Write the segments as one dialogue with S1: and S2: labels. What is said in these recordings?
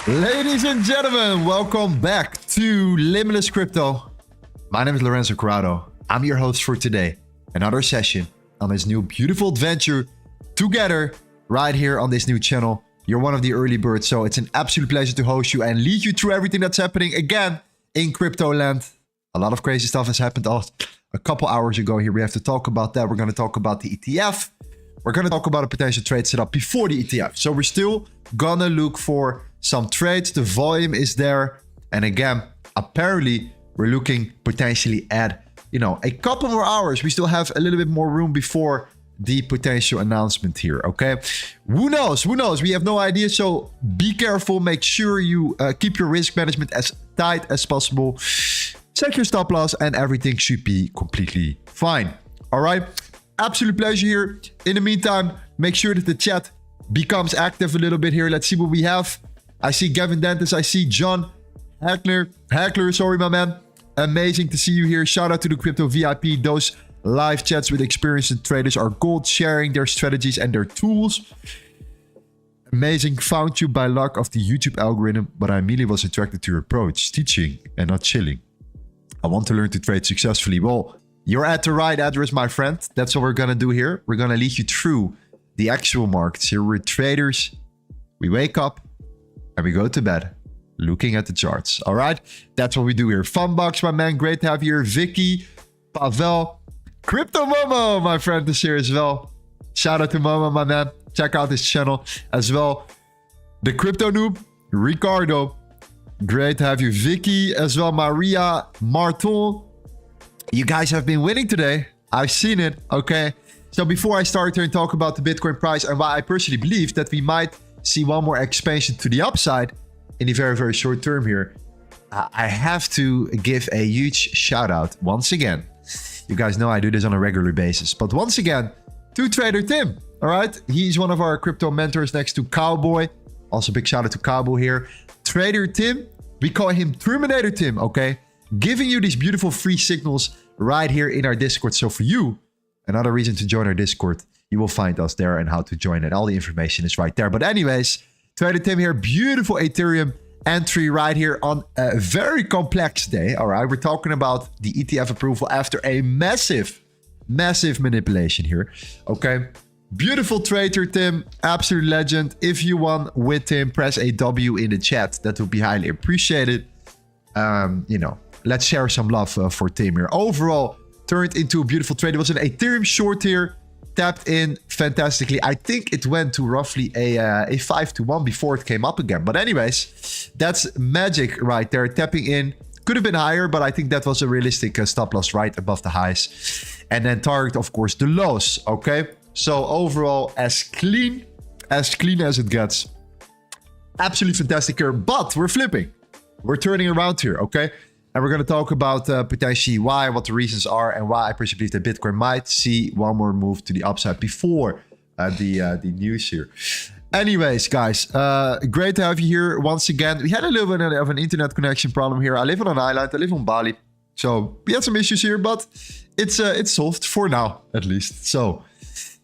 S1: Ladies and gentlemen, welcome back to Limitless Crypto. My name is Lorenzo Corrado. I'm your host for today. Another session on this new beautiful adventure together right here on this new channel. You're one of the early birds, so it's an absolute pleasure to host you and lead you through everything that's happening again in crypto land. A lot of crazy stuff has happened a couple hours ago here. We have to talk about that. We're going to talk about the ETF. We're going to talk about a potential trade setup before the ETF. So we're still going to look for some trades. The volume is there. And again, apparently we're looking potentially at, a couple more hours. We still have a little bit more room before the potential announcement here. Okay. Who knows? Who knows? We have no idea. So be careful. Make sure you keep your risk management as tight as possible. Set your stop loss and everything should be completely fine. All right. Absolute pleasure here. In the meantime, make sure that the chat becomes active a little bit here. Let's see what we have. I see Gavin Dentis. I see John Hackler. Sorry, my man. Amazing to see you here. Shout out to the Crypto VIP. Those live chats with experienced traders are gold, sharing their strategies and their tools. Amazing. Found you by luck of the YouTube algorithm, but I immediately was attracted to your approach, teaching and not chilling. I want to learn to trade successfully. Well, you're at the right address, my friend. That's what we're going to do here. We're going to lead you through the actual markets here. We're traders. We wake up and we go to bed looking at the charts. All right. That's what we do here. Funbox, my man. Great to have you here. Vicky, Pavel, Crypto Momo, my friend, is here as well. Shout out to Momo, my man. Check out his channel as well. The Crypto Noob, Ricardo. Great to have you. Vicky as well. Maria, Marton. You guys have been winning today. I've seen it. Okay. So before I start here and talk about the Bitcoin price and why I personally believe that we might see one more expansion to the upside in the very, very short term here, I have to give a huge shout out once again. You guys know I do this on a regular basis, but once again to Trader Tim. All right. He's one of our crypto mentors next to Cowboy. Also big shout out to Cowboy here. Trader Tim. We call him Terminator Tim. Okay. Giving you these beautiful free signals right here in our Discord. So for you, another reason to join our Discord, you will find us there and how to join it. All the information is right there. But anyways, Trader Tim here, beautiful Ethereum entry right here on a very complex day. All right, we're talking about the ETF approval after a massive manipulation here. Okay, beautiful Trader Tim, absolute legend. If you want with Tim, press a W in the chat. That would be highly appreciated. Let's share some love for Tim here. Overall, turned into a beautiful trade. It was an Ethereum short here. Tapped in fantastically. I think it went to roughly a 5-to-1 before it came up again. But anyways, that's magic right there. Tapping in. Could have been higher, but I think that was a realistic stop loss right above the highs. And then target, of course, the lows. Okay. So overall, as clean as it gets. Absolutely fantastic here. But we're flipping. We're turning around here. Okay. And we're going to talk about potentially why, what the reasons are, and why I personally believe that Bitcoin might see one more move to the upside before the news here. Anyways, guys, great to have you here once again. We had a little bit of an internet connection problem here. I live on an island. I live on Bali. So we had some issues here, but it's solved for now, at least. So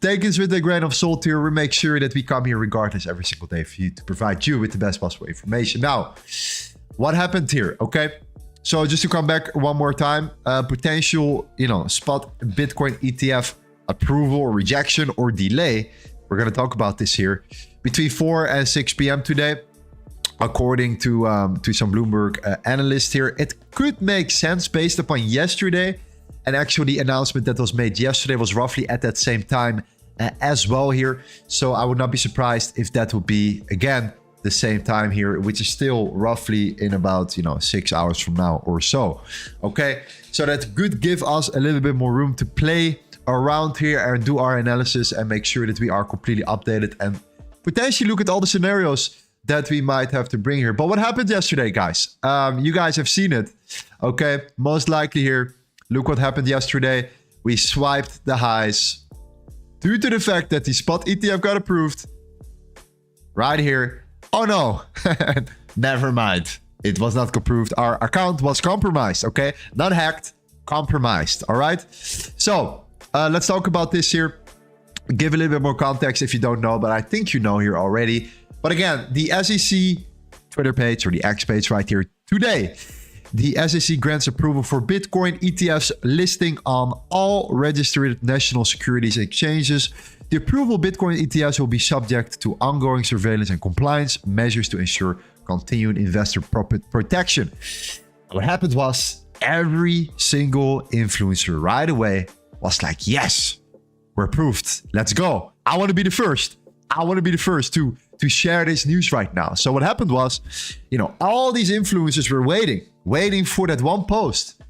S1: take this with a grain of salt here. We make sure that we come here regardless every single day for you to provide you with the best possible information. Now, what happened here? Okay. So just to come back one more time, potential, spot Bitcoin ETF approval or rejection or delay. We're going to talk about this here between 4 and 6 p.m. today, according to some Bloomberg analysts here. It could make sense based upon yesterday. And actually the announcement that was made yesterday was roughly at that same time as well here. So I would not be surprised if that would be, again, the same time here, which is still roughly in about 6 hours from now or so. Okay, so that could give us a little bit more room to play around here and do our analysis and make sure that we are completely updated and potentially look at all the scenarios that we might have to bring here. But what happened yesterday, guys? You guys have seen it. Okay, most likely here. Look what happened yesterday. We swiped the highs due to the fact that the spot ETF got approved right here. Oh no, never mind. It was not approved. Our account was compromised, okay? Not hacked, compromised, all right? So let's talk about this here. Give a little bit more context if you don't know, but I think you know here already. But again, the SEC Twitter page or the X page right here today. The SEC grants approval for Bitcoin ETFs listing on all registered national securities exchanges. The approval of Bitcoin ETFs will be subject to ongoing surveillance and compliance measures to ensure continued investor protection. What happened was every single influencer right away was like, yes, we're approved. Let's go. I want to be the first. I want to be the first to share this news right now. So what happened was, all these influencers were waiting for that one post.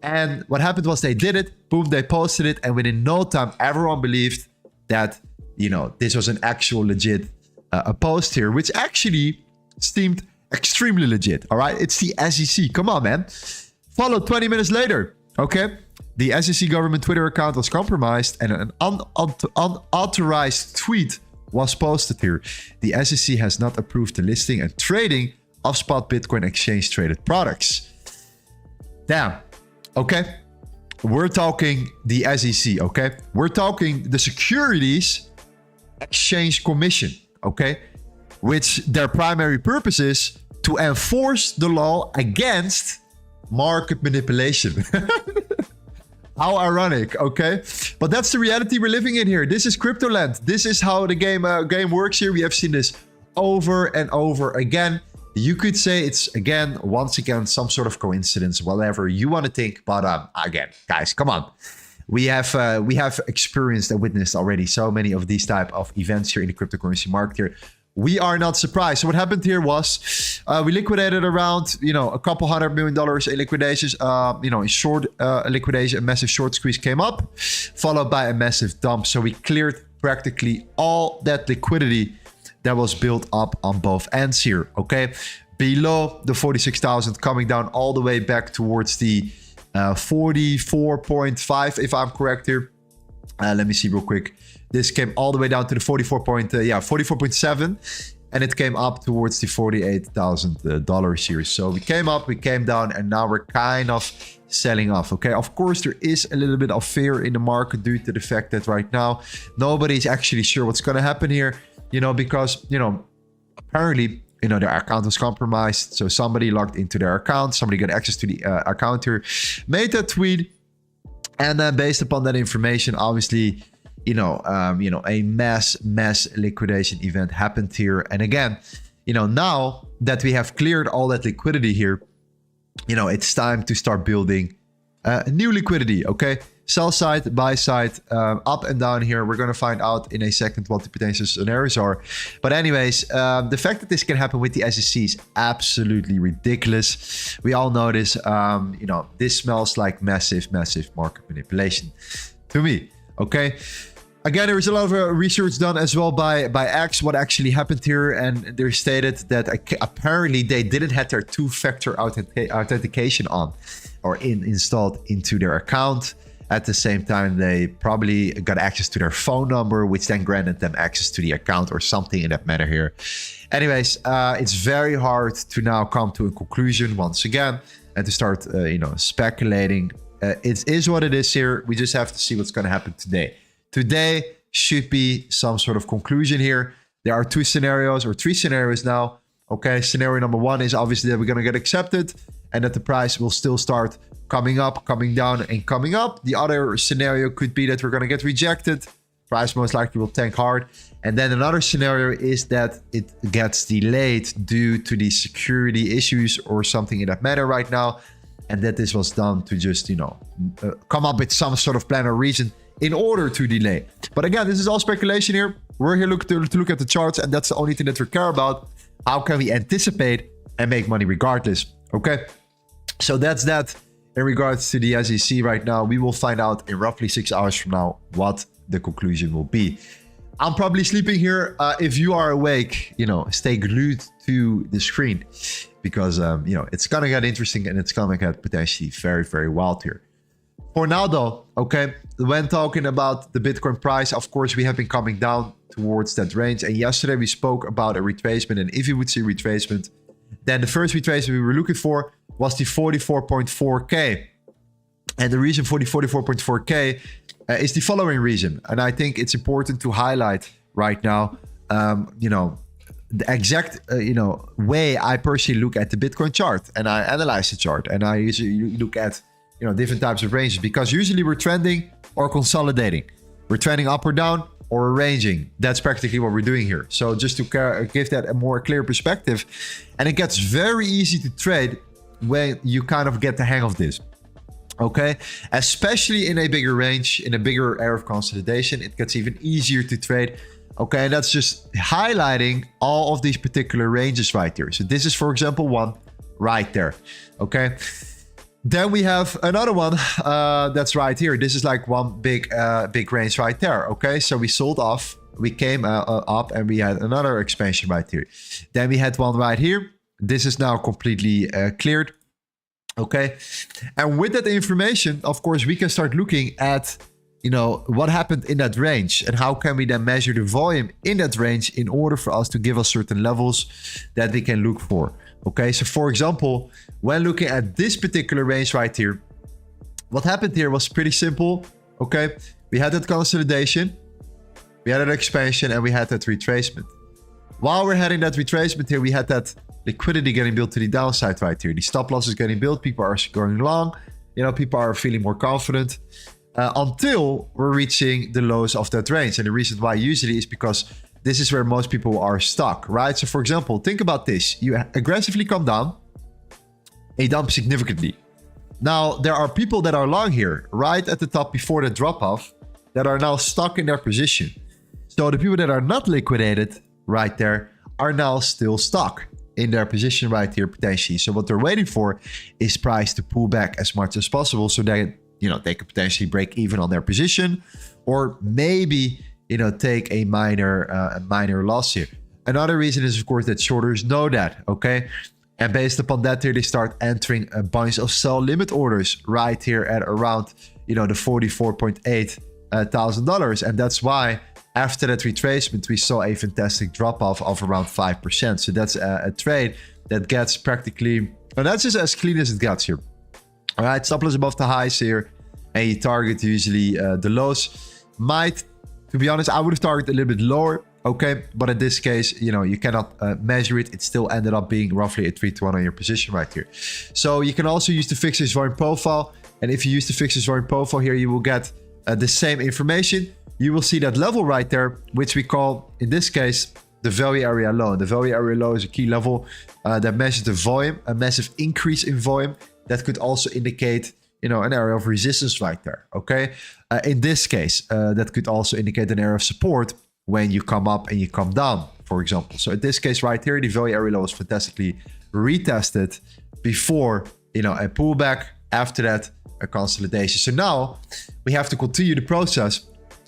S1: And what happened was they did it. Boom, they posted it. And within no time, everyone believed that, this was an actual legit a post here, which actually seemed extremely legit. All right. It's the SEC. Come on, man. Followed 20 minutes later. Okay. The SEC government Twitter account was compromised and an unauthorized tweet was posted here. The SEC has not approved the listing and trading of spot Bitcoin exchange traded products. Damn. Okay. We're talking the SEC. Okay. We're talking the Securities Exchange Commission. Okay. Which their primary purpose is to enforce the law against market manipulation. How ironic, okay? But that's the reality we're living in here. This is crypto land. This is how the game works here. We have seen this over and over again. You could say it's once again, some sort of coincidence, whatever you want to think. But again, guys, come on. We have experienced and witnessed already so many of these type of events here in the cryptocurrency market here. We are not surprised. So what happened here was we liquidated around, a couple $100 million in liquidations, in short liquidation, a massive short squeeze came up, followed by a massive dump. So we cleared practically all that liquidity that was built up on both ends here. Okay. Below the 46,000, coming down all the way back towards the 44.5, if I'm correct here. Let me see real quick. This came all the way down to the 44.7, and it came up towards the $48,000 here. So we came up, we came down, and now we're kind of selling off. Okay, of course there is a little bit of fear in the market due to the fact that right now nobody's actually sure what's going to happen here. Because apparently their account was compromised, so somebody logged into their account, somebody got access to the account here, made that tweet, and then based upon that information, obviously. A mass liquidation event happened here. And again, now that we have cleared all that liquidity here, it's time to start building new liquidity. Okay. Sell side, buy side, up and down here. We're going to find out in a second what the potential scenarios are. But anyways, the fact that this can happen with the SEC is absolutely ridiculous. We all know this. This smells like massive market manipulation to me. Okay. Again, there is a lot of research done as well by X, what actually happened here. And they stated that apparently they didn't have their two-factor authentication on or installed into their account. At the same time, they probably got access to their phone number, which then granted them access to the account or something in that matter here. Anyways, it's very hard to now come to a conclusion once again and to start, speculating. It is what it is here. We just have to see what's going to happen today. Today should be some sort of conclusion here. There are three scenarios now. Okay, scenario number one is obviously that we're going to get accepted and that the price will still start coming up, coming down, and coming up. The other scenario could be that we're going to get rejected. Price most likely will tank hard. And then another scenario is that it gets delayed due to the security issues or something in that matter right now. And that this was done to just, come up with some sort of plan or reason in order to delay. But again, this is all speculation here. We're here to look at the charts, and that's the only thing that we care about. How can we anticipate and make money regardless? Okay, so that's that in regards to the SEC right now. We will find out in roughly 6 hours from now what the conclusion will be. I'm probably sleeping here. If you are awake, stay glued to the screen because, it's going to get interesting and it's going to get potentially very wild here. For now, though, okay, when talking about the Bitcoin price, of course, we have been coming down towards that range. And yesterday we spoke about a retracement. And if you would see retracement, then the first retracement we were looking for was the 44.4K. And the reason for the 44.4K is the following reason. And I think it's important to highlight right now, the exact way I personally look at the Bitcoin chart, and I analyze the chart, and I usually look at different types of ranges, because usually we're trending or consolidating. We're trending up or down or ranging. That's practically what we're doing here. So just to give that a more clear perspective, and it gets very easy to trade when you kind of get the hang of this. Okay, especially in a bigger range, in a bigger area of consolidation, it gets even easier to trade. Okay, and that's just highlighting all of these particular ranges right here. So this is, for example, one right there. Okay, then we have another one that's right here. This is like one big range right there. Okay, so we sold off, we came up, and we had another expansion right here. Then we had one right here. This is now completely cleared. Okay, and with that information, of course, we can start looking at what happened in that range, and how can we then measure the volume in that range in order for us to give us certain levels that we can look for. Okay, so for example, when looking at this particular range right here, what happened here was pretty simple. Okay, we had that consolidation, we had that expansion, and we had that retracement. While we're having that retracement here, we had that liquidity getting built to the downside right here. The stop loss is getting built. People are going long. People are feeling more confident until we're reaching the lows of that range. And the reason why usually is because this is where most people are stuck, right? So for example, think about this. You aggressively come down and you dump significantly. Now, there are people that are long here, right at the top before the drop-off, that are now stuck in their position. So the people that are not liquidated right there are now still stuck in their position right here potentially. So what they're waiting for is price to pull back as much as possible, so that they could potentially break even on their position, or maybe take a minor loss here. Another reason is, of course, that shorters know that. Okay, and based upon that here, they start entering a bunch of sell limit orders right here at around the $44.8 thousand, and that's why after that retracement, we saw a fantastic drop-off of around 5%. So that's a trade that gets practically, and that's just as clean as it gets here. All right, stop loss above the highs here, and you target usually the lows. To be honest, I would have targeted a little bit lower. Okay, but in this case, you cannot measure it. It still ended up being roughly a 3-to-1 on your position right here. So you can also use the fixed volume profile, and if you use the fixed volume profile here, you will get the same information. You will see that level right there, which we call, in this case, the value area low. The value area low is a key level that measures the volume, a massive increase in volume. That could also indicate, an area of resistance right there, okay? In this case, that could also indicate an area of support when you come up and you come down, for example. So in this case right here, the value area low was fantastically retested before, a pullback. After that, a consolidation. So now we have to continue the process.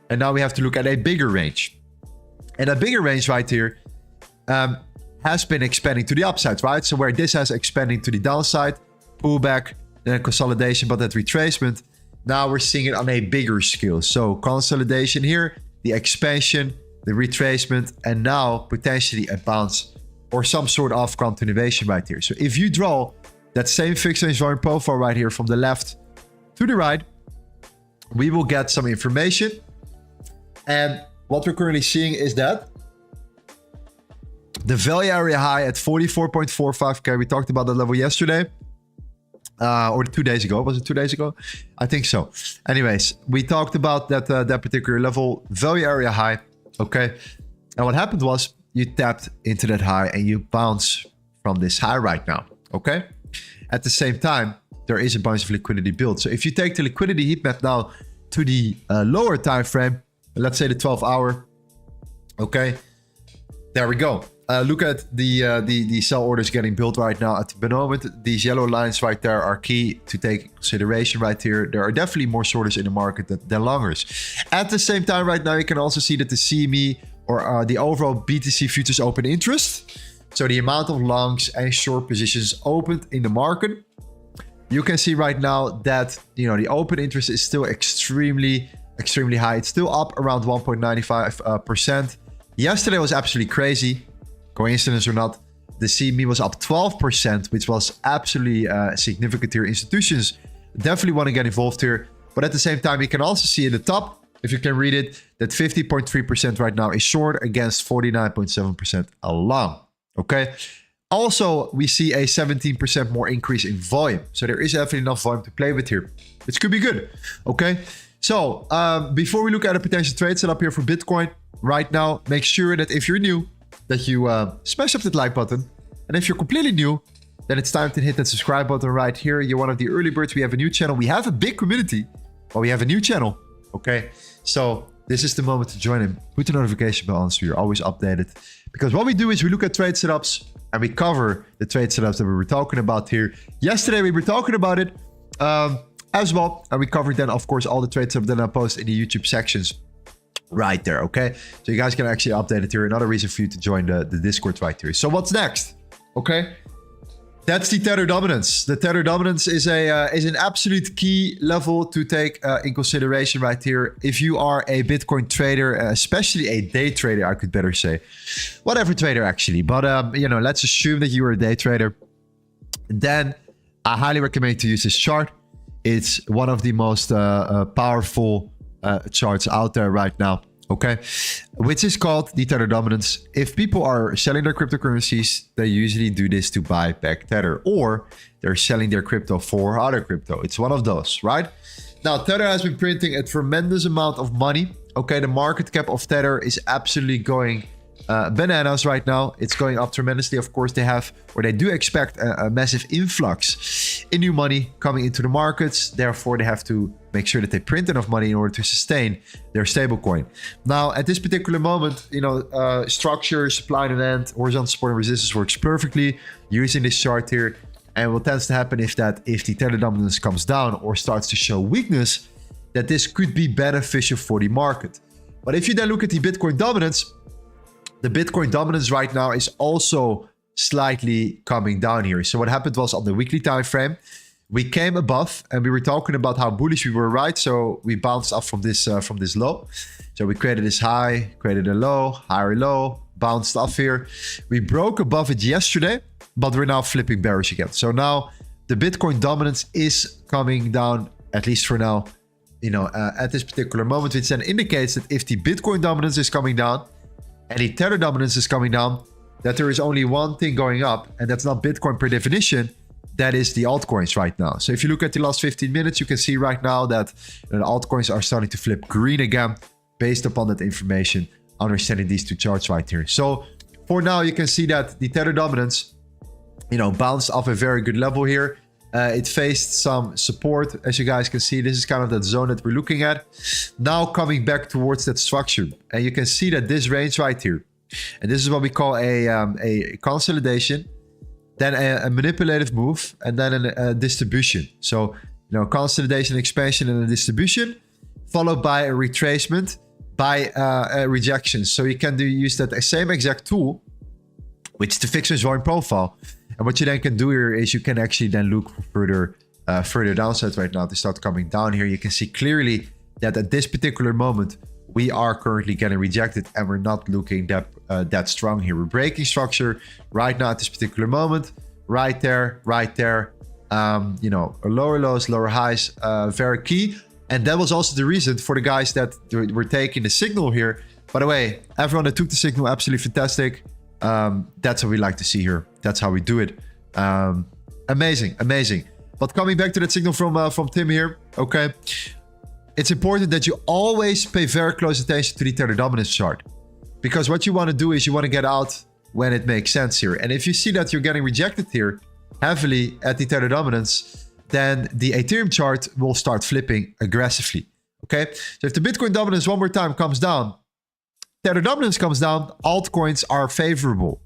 S1: And now we have to look at a bigger range. And a bigger range right here has been expanding to the upside, right? So where this has expanding to the downside, pullback, then consolidation, but that retracement, now we're seeing it on a bigger scale. So consolidation here, the expansion, the retracement, and now potentially a bounce or some sort of continuation right here. So if you draw that same fixed range volume profile right here from the left to the right, we will get some information. And what we're currently seeing is that the value area high at 44.45K, we talked about that level yesterday, or 2 days ago. Was it 2 days ago? I think so. Anyways, we talked about that particular level, value area high. Okay. And what happened was you tapped into that high and you bounce from this high right now. Okay. At the same time, there is a bunch of liquidity built. So if you take the liquidity heat map now to the lower time frame, let's say the 12-hour. Okay, there we go. Look at the sell orders getting built right now at the moment. These yellow lines right there are key to take into consideration right here. There are definitely more shorters in the market than longers. At the same time right now, you can also see that the CME or the overall BTC futures open interest, so the amount of longs and short positions opened in the market, you can see right now that the open interest is still extremely high. It's still up around 1.95%. Yesterday was absolutely crazy. Coincidence or not, the CME was up 12%, which was absolutely significant here. Institutions definitely want to get involved here. But at the same time, you can also see in the top if you can read it, that 50.3% right now is short against 49.7% long. Okay. Also, we see a 17% more increase in volume. So there is definitely enough volume to play with here, which could be good. Okay. So before we look at a potential trade setup here for Bitcoin right now, make sure that if you're new, that you smash up that like button. And if you're completely new, then it's time to hit that subscribe button right here. You're one of the early birds. We have a new channel. We have a big community, but we have a new channel. Okay. So this is the moment to join in. Put the notification bell on so you're always updated. Because what we do is we look at trade setups and we cover the trade setups that we were talking about here. Yesterday, we were talking about it as well. And we covered then, of course, all the trade setups that I post in the YouTube sections right there. Okay. So you guys can actually update it here. Another reason for you to join the Discord right here. So what's next? Okay. That's the Tether dominance. The Tether dominance is an absolute key level to take in consideration right here. If you are a Bitcoin trader, especially a day trader, I could better say, whatever trader actually. But you know, let's assume that you are a day trader. Then I highly recommend to use this chart. It's one of the most powerful charts out there right now. Okay, which is called the Tether dominance. If people are selling their cryptocurrencies, they usually do this to buy back Tether, or they're selling their crypto for other crypto. It's one of those, right? Now, Tether has been printing a tremendous amount of money. Okay, the market cap of Tether is absolutely going bananas right now. It's going up tremendously. Of course, they do expect a massive influx in new money coming into the markets. Therefore, they have to make sure that they print enough money in order to sustain their stablecoin. Now, at this particular moment, you know, structure, supply and demand, horizontal support and resistance works perfectly using this chart here. And what tends to happen is that if the Tether dominance comes down or starts to show weakness, that this could be beneficial for the market. But if you then look at the Bitcoin dominance, the Bitcoin dominance right now is also slightly coming down here. So what happened was on the weekly time frame, we came above and we were talking about how bullish we were, right? So we bounced up from this low. So we created this high, created a low, higher low, bounced off here. We broke above it yesterday, but we're now flipping bearish again. So now the Bitcoin dominance is coming down, at least for now, you know, at this particular moment, which then indicates that if the Bitcoin dominance is coming down, and the Tether dominance is coming down, that there is only one thing going up, and that's not Bitcoin per definition, that is the altcoins right now. So if you look at the last 15 minutes, you can see right now that the altcoins are starting to flip green again based upon that information, understanding these two charts right here. So for now, you can see that the Tether dominance, you know, bounced off a very good level here. It faced some support, as you guys can see. This is kind of that zone that we're looking at. Now coming back towards that structure. And you can see that this range right here. And this is what we call a consolidation, then a manipulative move, and then a distribution. So, you know, consolidation, expansion, and a distribution, followed by a retracement, by a rejection. So you can use that same exact tool, which is the fixed volume profile. And what you then can do here is you can actually then look for further downsides right now to start coming down here. You can see clearly that at this particular moment, we are currently getting rejected and we're not looking that strong here. We're breaking structure right now at this particular moment, right there, you know, lower lows, lower highs, very key. And that was also the reason for the guys that were taking the signal here. By the way, everyone that took the signal, absolutely fantastic. That's what we like to see here. That's how we do it. Amazing, amazing. But coming back to that signal from Tim here, okay. It's important that you always pay very close attention to the Tether dominance chart, because what you want to do is you want to get out when it makes sense here. And if you see that you're getting rejected here heavily at the Tether dominance, then the Ethereum chart will start flipping aggressively. Okay. So if the Bitcoin dominance one more time comes down, Tether dominance comes down, altcoins are favorable.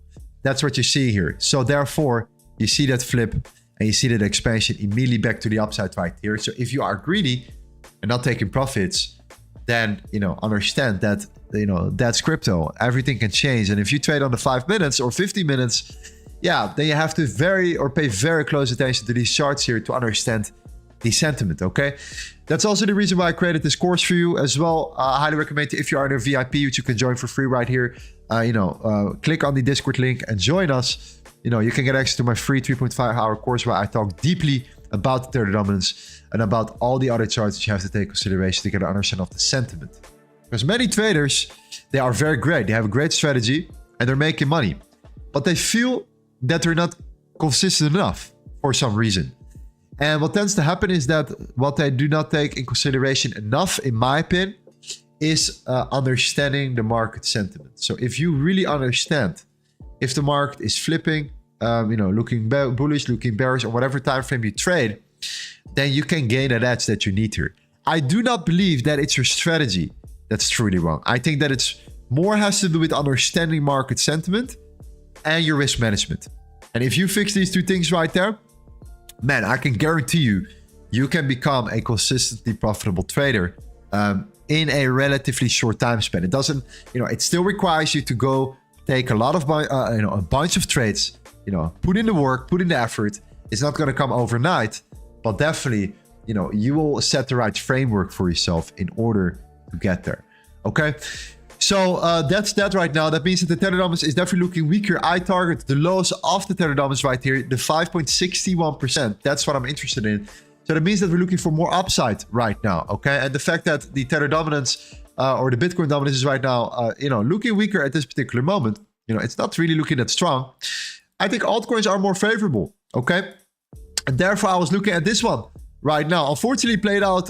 S1: That's what you see here. So therefore, you see that flip and you see that expansion immediately back to the upside right here. So if you are greedy and not taking profits, then, you know, understand that, you know, that's crypto. Everything can change. And if you trade on the 5 minutes or 50 minutes, yeah, then you have to pay very close attention to these charts here to understand the sentiment, okay? That's also the reason why I created this course for you as well. I highly recommend it if you are in a VIP, which you can join for free right here. Click on the Discord link and join us. You know, you can get access to my free 3.5-hour course where I talk deeply about the Tether dominance and about all the other charts that you have to take into consideration to get an understanding of the sentiment. Because many traders, they are very great. They have a great strategy and they're making money. But they feel that they're not consistent enough for some reason. And what tends to happen is that what they do not take in consideration enough, in my opinion, is understanding the market sentiment. So if you really understand if the market is flipping, looking bullish, looking bearish, or whatever time frame you trade, then you can gain that edge that you need here. I do not believe that it's your strategy that's truly wrong. I think that it's more has to do with understanding market sentiment and your risk management. And if you fix these two things right there, man, I can guarantee you, you can become a consistently profitable trader in a relatively short time span. It doesn't, it still requires you to go take a lot of, a bunch of trades, put in the work, put in the effort. It's not going to come overnight, but definitely, you will set the right framework for yourself in order to get there. Okay. So that's that right now. That means that the Tether dominance is definitely looking weaker. I target the lows of the Tether dominance right here, the 5.61%. That's what I'm interested in. So that means that we're looking for more upside right now. Okay. And the fact that the Tether dominance or the Bitcoin dominance is right now, looking weaker at this particular moment, it's not really looking that strong. I think altcoins are more favorable. Okay. And therefore I was looking at this one right now. Unfortunately played out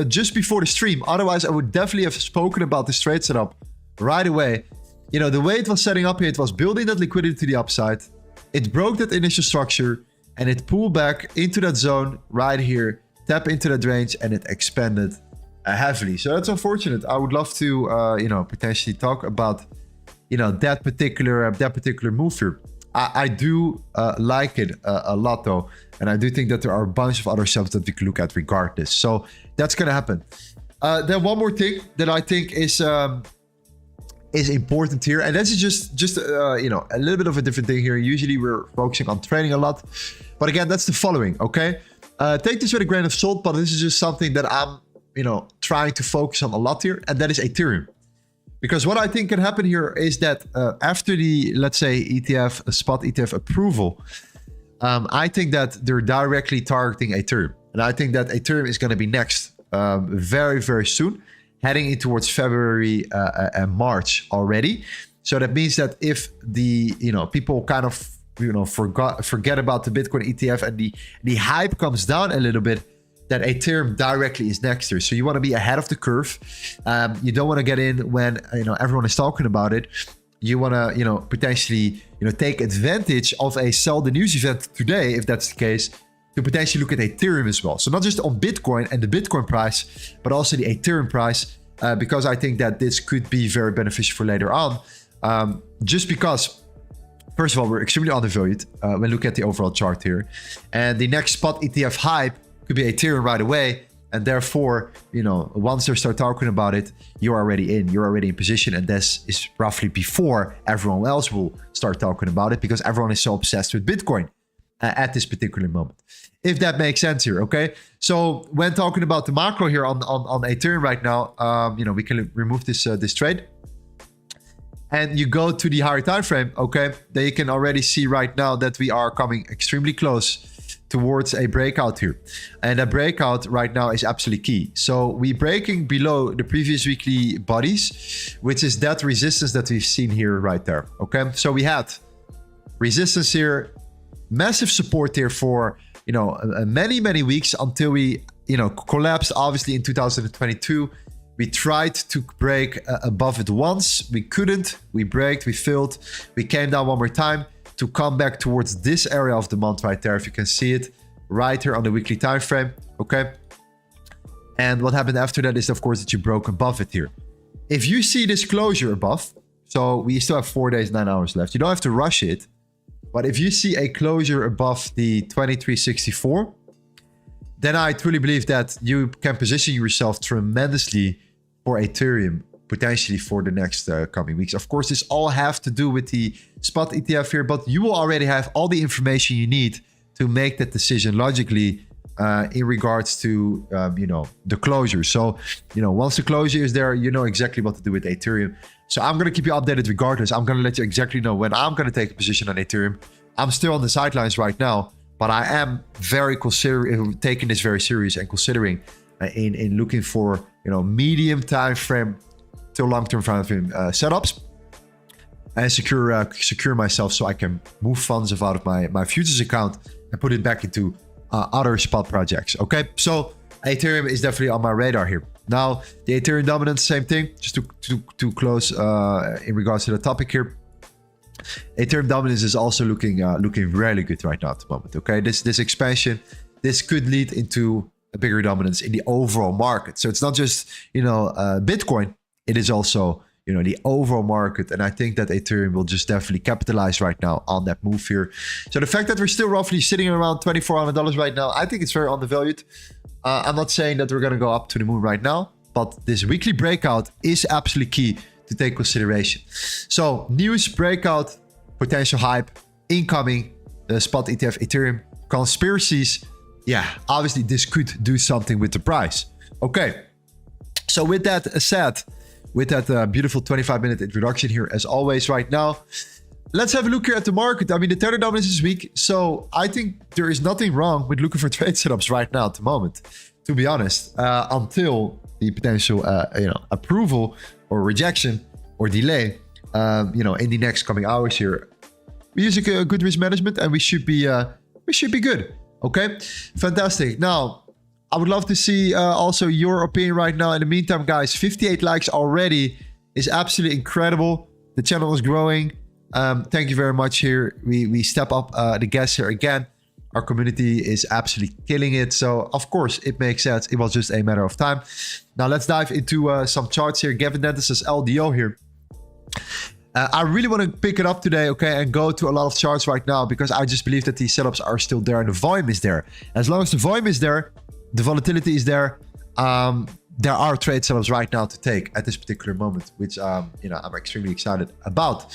S1: just before the stream. Otherwise I would definitely have spoken about this trade setup right away. The way it was setting up here, it was building that liquidity to the upside. It broke that initial structure and it pulled back into that zone right here, tap into that range, and it expanded heavily. So that's unfortunate. I would love to, potentially talk about, that particular move here. I do like it a lot though. And I do think that there are a bunch of other stuff that we can look at regardless. So that's going to happen. Then one more thing that I think is important here, and this is just a little bit of a different thing here. Usually we're focusing on trading a lot, but again, that's the following. Okay, take this with a grain of salt, but this is just something that I'm trying to focus on a lot here, and that is Ethereum. Because what I think can happen here is that after the, let's say, ETF, spot ETF approval, I think that they're directly targeting Ethereum, and I think that Ethereum is going to be next very, very soon, heading in towards February and March already. So that means that if the people kind of forget about the Bitcoin ETF and the hype comes down a little bit, that Ethereum directly is next year. So you want to be ahead of the curve. You don't want to get in when everyone is talking about it. You want to potentially take advantage of a sell the news event today, if that's the case, to potentially look at Ethereum as well. So not just on Bitcoin and the Bitcoin price, but also the Ethereum price, because I think that this could be very beneficial for later on. Just because, first of all, we're extremely undervalued when we look at the overall chart here. And the next spot ETF hype could be Ethereum right away. And therefore, once they start talking about it, you're already in position. And this is roughly before everyone else will start talking about it, because everyone is so obsessed with Bitcoin at this particular moment. If that makes sense here, okay? So when talking about the macro here on Ethereum right now, we can remove this trade. And you go to the higher time frame, okay? Then you can already see right now that we are coming extremely close towards a breakout here. And that breakout right now is absolutely key. So we're breaking below the previous weekly bodies, which is that resistance that we've seen here right there, okay? So we had resistance here, massive support here for many weeks until we collapsed obviously in 2022. We tried to break above it once, we couldn't, we braked, we failed, we came down one more time to come back towards this area of the month right there, if you can see it right here on the weekly time frame. Okay, and what happened after that is of course that you broke above it here. If you see this closure above, so we still have 4 days 9 hours left, you don't have to rush it. But if you see a closure above the 2364, then I truly believe that you can position yourself tremendously for Ethereum, potentially for the next coming weeks. Of course, this all have to do with the spot ETF here, but you will already have all the information you need to make that decision logically in regards to, the closure. So, once the closure is there, you know exactly what to do with Ethereum. So I'm going to keep you updated regardless. I'm going to let you exactly know when I'm going to take a position on Ethereum. I'm still on the sidelines right now, but I am very taking this very serious and considering in looking for, medium time frame till long-term setups and secure myself so I can move funds out of my futures account and put it back into other spot projects. Okay, so Ethereum is definitely on my radar here. Now, the Ethereum dominance, same thing. Just to close in regards to the topic here. Ethereum dominance is also looking really good right now at the moment. Okay, this expansion, this could lead into a bigger dominance in the overall market. So it's not just Bitcoin, it is also the overall market. And I think that Ethereum will just definitely capitalize right now on that move here. So the fact that we're still roughly sitting around $2,400 right now, I think it's very undervalued. I'm not saying that we're going to go up to the moon right now, but this weekly breakout is absolutely key to take consideration. So news, breakout, potential hype, incoming, the spot ETF Ethereum, conspiracies. Yeah, obviously this could do something with the price. Okay, so with that said, with that beautiful 25-minute introduction here, as always right now, let's have a look here at the market. I mean, the Tether dominance is weak, so I think there is nothing wrong with looking for trade setups right now at the moment, to be honest, until the potential, approval or rejection or delay, in the next coming hours here. We use a good risk management, and we should be good. Okay, fantastic. Now, I would love to see also your opinion right now. In the meantime, guys, 58 likes already is absolutely incredible. The channel is growing. Thank you very much here. We step up the gas here again. Our community is absolutely killing it. So, of course, it makes sense. It was just a matter of time. Now, let's dive into some charts here. Gavin Dentis says LDO here. I really want to pick it up today, okay, and go to a lot of charts right now, because I just believe that these setups are still there and the volume is there. As long as the volume is there, the volatility is there. There are trade setups right now to take at this particular moment, which I'm extremely excited about.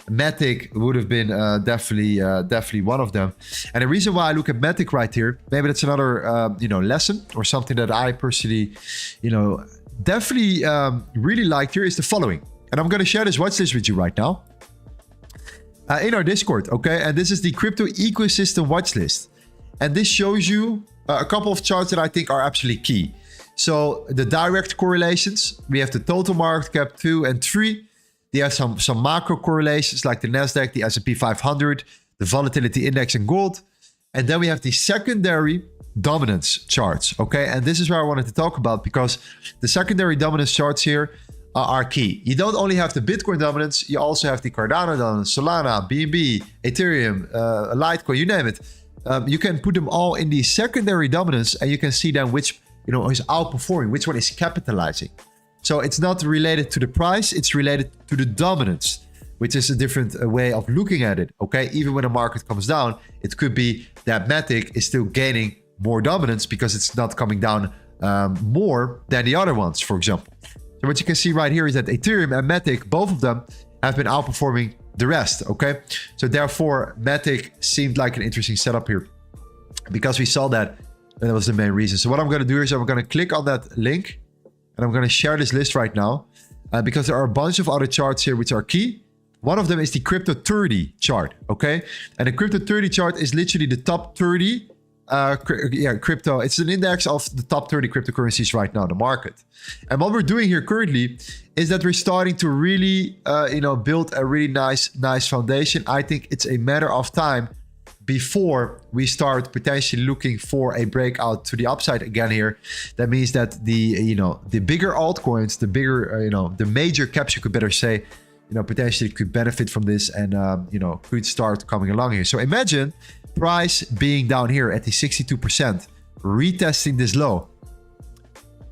S1: Matic would have been definitely one of them. And the reason why I look at Matic right here, maybe that's another lesson or something that I personally definitely really like here, is the following. And I'm going to share this watch list with you right now in our Discord, okay? And this is the crypto ecosystem watch list. And this shows you a couple of charts that I think are absolutely key. So the direct correlations, we have the total market cap 2 and 3. They have some macro correlations like the Nasdaq, the S&P 500, the volatility index and gold. And then we have the secondary dominance charts, okay? And this is where I wanted to talk about, because the secondary dominance charts here are key. You don't only have the Bitcoin dominance, you also have the Cardano dominance, Solana, BNB, Ethereum, Litecoin, you name it. You can put them all in the secondary dominance, and you can see then which is outperforming, which one is capitalizing. So it's not related to the price, it's related to the dominance, which is a different way of looking at it. Okay, even when the market comes down, it could be that Matic is still gaining more dominance because it's not coming down more than the other ones, for example. So what you can see right here is that Ethereum and Matic, both of them have been outperforming the rest, okay? So therefore, Matic seemed like an interesting setup here because we saw that, and that was the main reason. So what I'm going to do is I'm going to click on that link, and I'm going to share this list right now because there are a bunch of other charts here which are key. One of them is the Crypto 30 chart, okay? And the Crypto 30 chart is literally the top 30 crypto. It's an index of the top 30 cryptocurrencies right now in the market. And what we're doing here currently is that we're starting to really, build a really nice foundation. I think it's a matter of time before we start potentially looking for a breakout to the upside again here. That means that the bigger altcoins, the bigger, the major caps, you could better say, potentially could benefit from this and, could start coming along here. So imagine price being down here at the 62%, retesting this low.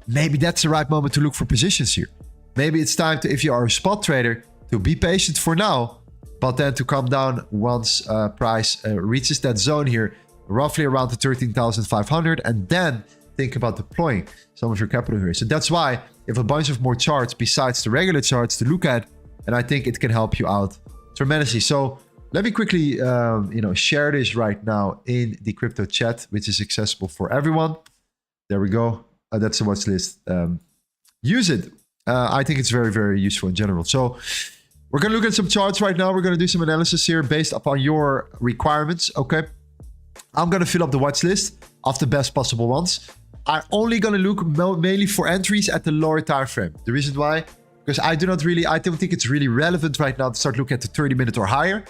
S1: Maybe that's the right moment to look for positions here. Maybe it's time to, if you are a spot trader, to be patient for now, but then to come down once price reaches that zone here, roughly around the 13,500, and then think about deploying some of your capital here. So that's why you have a bunch of more charts besides the regular charts to look at, and I think it can help you out tremendously. So let me quickly, share this right now in the crypto chat, which is accessible for everyone. There we go. That's the watch list. Use it. I think it's very, very useful in general. So we're going to look at some charts right now. We're going to do some analysis here based upon your requirements. Okay. I'm going to fill up the watch list of the best possible ones. I'm only going to look mainly for entries at the lower time frame. The reason why? because I don't think it's really relevant right now to start looking at the 30-minute or higher,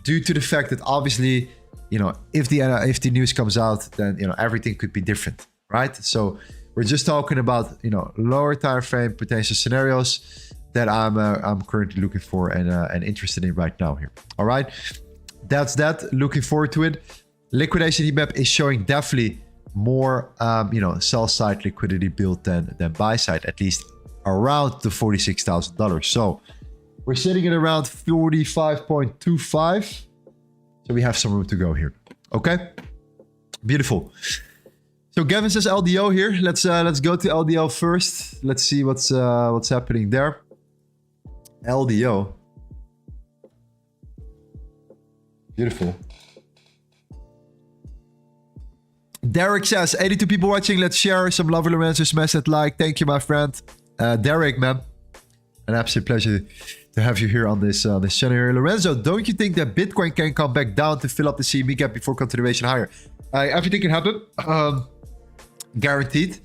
S1: due to the fact that obviously, you know, if the news comes out, then, you know, everything could be different, right? So we're just talking about, you know, lower time frame potential scenarios that I'm currently looking for and interested in right now here. All right, that's that. Looking forward to it. Liquidation heat map is showing definitely more, you know, sell side liquidity build than buy side, at least around the $46,000. So we're sitting at around 45.25. So we have some room to go here. Okay, beautiful. So Gavin says LDO here. Let's go to LDO first. Let's see what's happening there. LDO. Beautiful. Derek says 82 people watching. Let's share some love, Lorenzo. Smash that like. Thank you, my friend. Derek, man, an absolute pleasure to have you here on this channel here. Lorenzo, don't you think that Bitcoin can come back down to fill up the CME gap before continuation higher? Everything can happen. Guaranteed.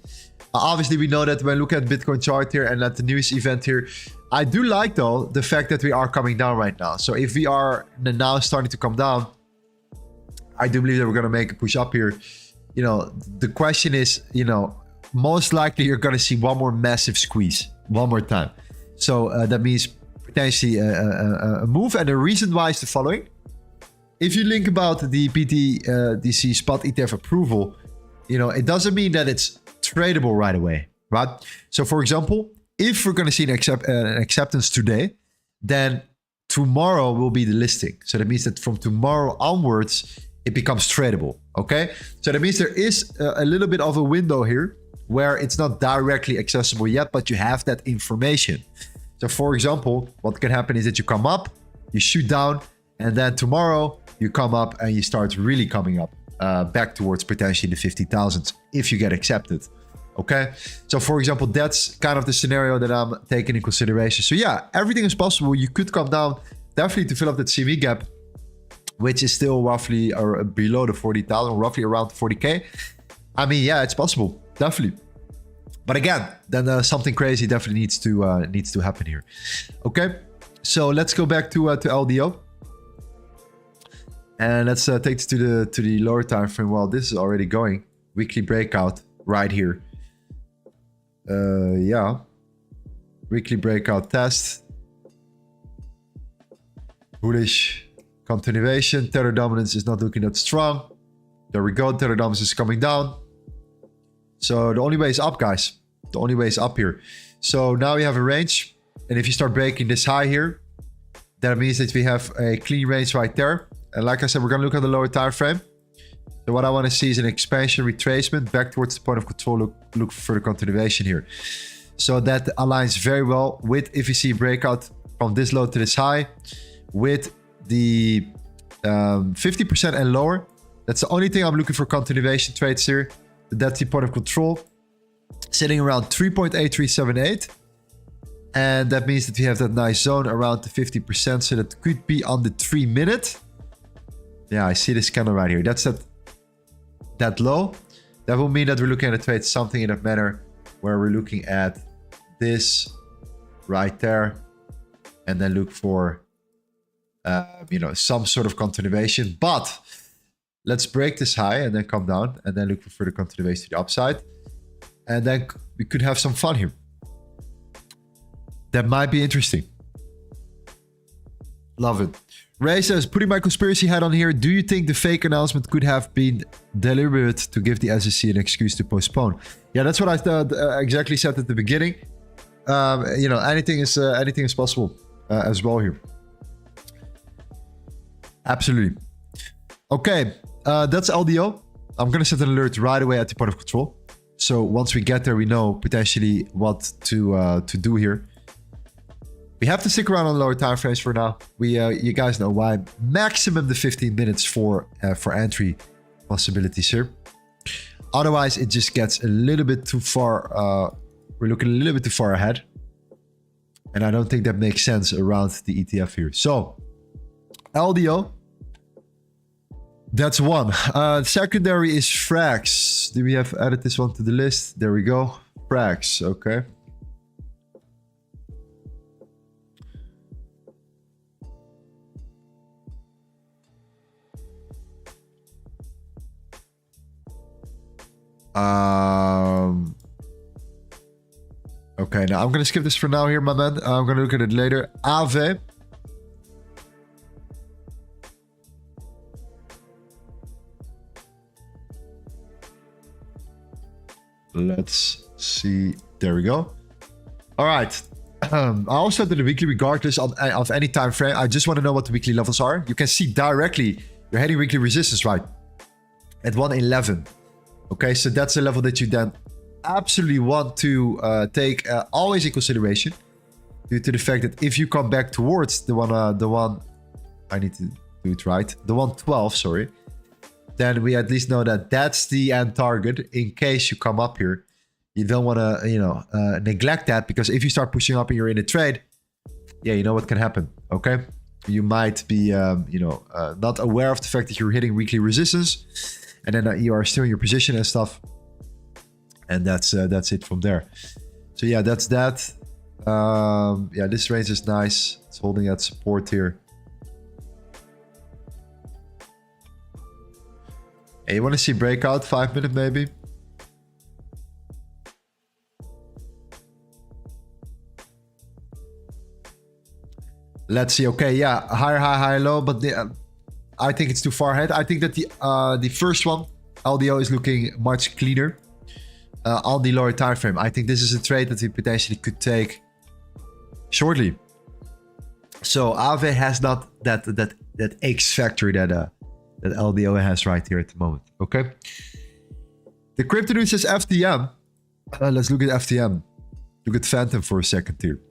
S1: Obviously, we know that when we look at Bitcoin chart here and at the news event here, I do like, though, the fact that we are coming down right now. So if we are now starting to come down, I do believe that we're going to make a push up here. You know, the question is, you know, most likely you're going to see one more massive squeeze one more time. So that means potentially a move. And the reason why is the following. If you think about the BTDC spot ETF approval, you know, it doesn't mean that it's tradable right away, right? So for example, if we're going to see an acceptance today, then tomorrow will be the listing. So that means that from tomorrow onwards, it becomes tradable, okay? So that means there is a little bit of a window here where it's not directly accessible yet, but you have that information. So for example, what can happen is that you come up, you shoot down, and then tomorrow you come up and you start really coming up back towards potentially the 50,000s if you get accepted. Okay, so for example, that's kind of the scenario that I'm taking in consideration. So yeah, everything is possible. You could come down definitely to fill up that CME gap, which is still roughly or below the 40,000, roughly around 40K. I mean, yeah, it's possible, definitely. But again, then something crazy definitely needs to happen here. Okay, so let's go back to LDO. And let's take this to the lower time frame. Well, this is already going. Weekly breakout right here. Yeah. Weekly breakout test. Bullish continuation. Tether dominance is not looking that strong. There we go. Tether dominance is coming down. So the only way is up, guys. The only way is up here. So now we have a range. And if you start breaking this high here, that means that we have a clean range right there. And like I said, we're going to look at the lower time frame. So what I want to see is an expansion retracement back towards the point of control. Look for further continuation here. So that aligns very well with if you see a breakout from this low to this high with the 50% and lower. That's the only thing I'm looking for continuation trades here. That's the point of control sitting around 3.8378. And that means that we have that nice zone around the 50%. So that could be on the 3 minute. Yeah, I see this candle right here. That's that low. That will mean that we're looking at a trade something in that manner where we're looking at this right there and then look for you know, some sort of continuation. But let's break this high and then come down and then look for further continuation to the upside. And then we could have some fun here. That might be interesting. Love it. Ray says, putting my conspiracy hat on here, do you think the fake announcement could have been deliberate to give the SEC an excuse to postpone? Yeah, that's what I thought, exactly said at the beginning. You know, anything is possible as well here. Absolutely. Okay, that's LDO. I'm going to set an alert right away at the point of control. So once we get there, we know potentially what to do here. We have to stick around on lower time frames for now. You guys know why. Maximum the 15 minutes for entry possibilities here. Otherwise, it just gets a little bit too far. We're looking a little bit too far ahead. And I don't think that makes sense around the ETF here. So, LDO. That's one. Secondary is Frax. Do we have added this one to the list? There we go. Frax, okay. Okay, now I'm going to skip this for now here, my man. I'm going to look at it later. AV. Let's see. There we go. All right. I also did the weekly regardless of any time frame. I just want to know what the weekly levels are. You can see directly you're hitting weekly resistance, right? At 111. Okay, so that's a level that you then absolutely want to take always in consideration, due to the fact that if you come back towards the one I need to do it right, the 112, sorry, then we at least know that that's the end target. In case you come up here, you don't want to, you know, neglect that, because if you start pushing up and you're in a trade, yeah, you know what can happen. Okay, you might be, you know, not aware of the fact that you're hitting weekly resistance, and then you are still in your position and stuff. And that's it from there. So yeah, that's that. Yeah, this range is nice. It's holding at support here. Hey, you want to see breakout 5 minute maybe? Let's see. Okay, yeah, higher high, higher low, but I think it's too far ahead. I think that the first one, LDO, is looking much cleaner. On the lower time frame, I think this is a trade that we potentially could take shortly. So AV has not that X factor that LDO has right here at the moment. Okay. The crypto news says FTM. Let's look at FTM. Look at Phantom for a second here.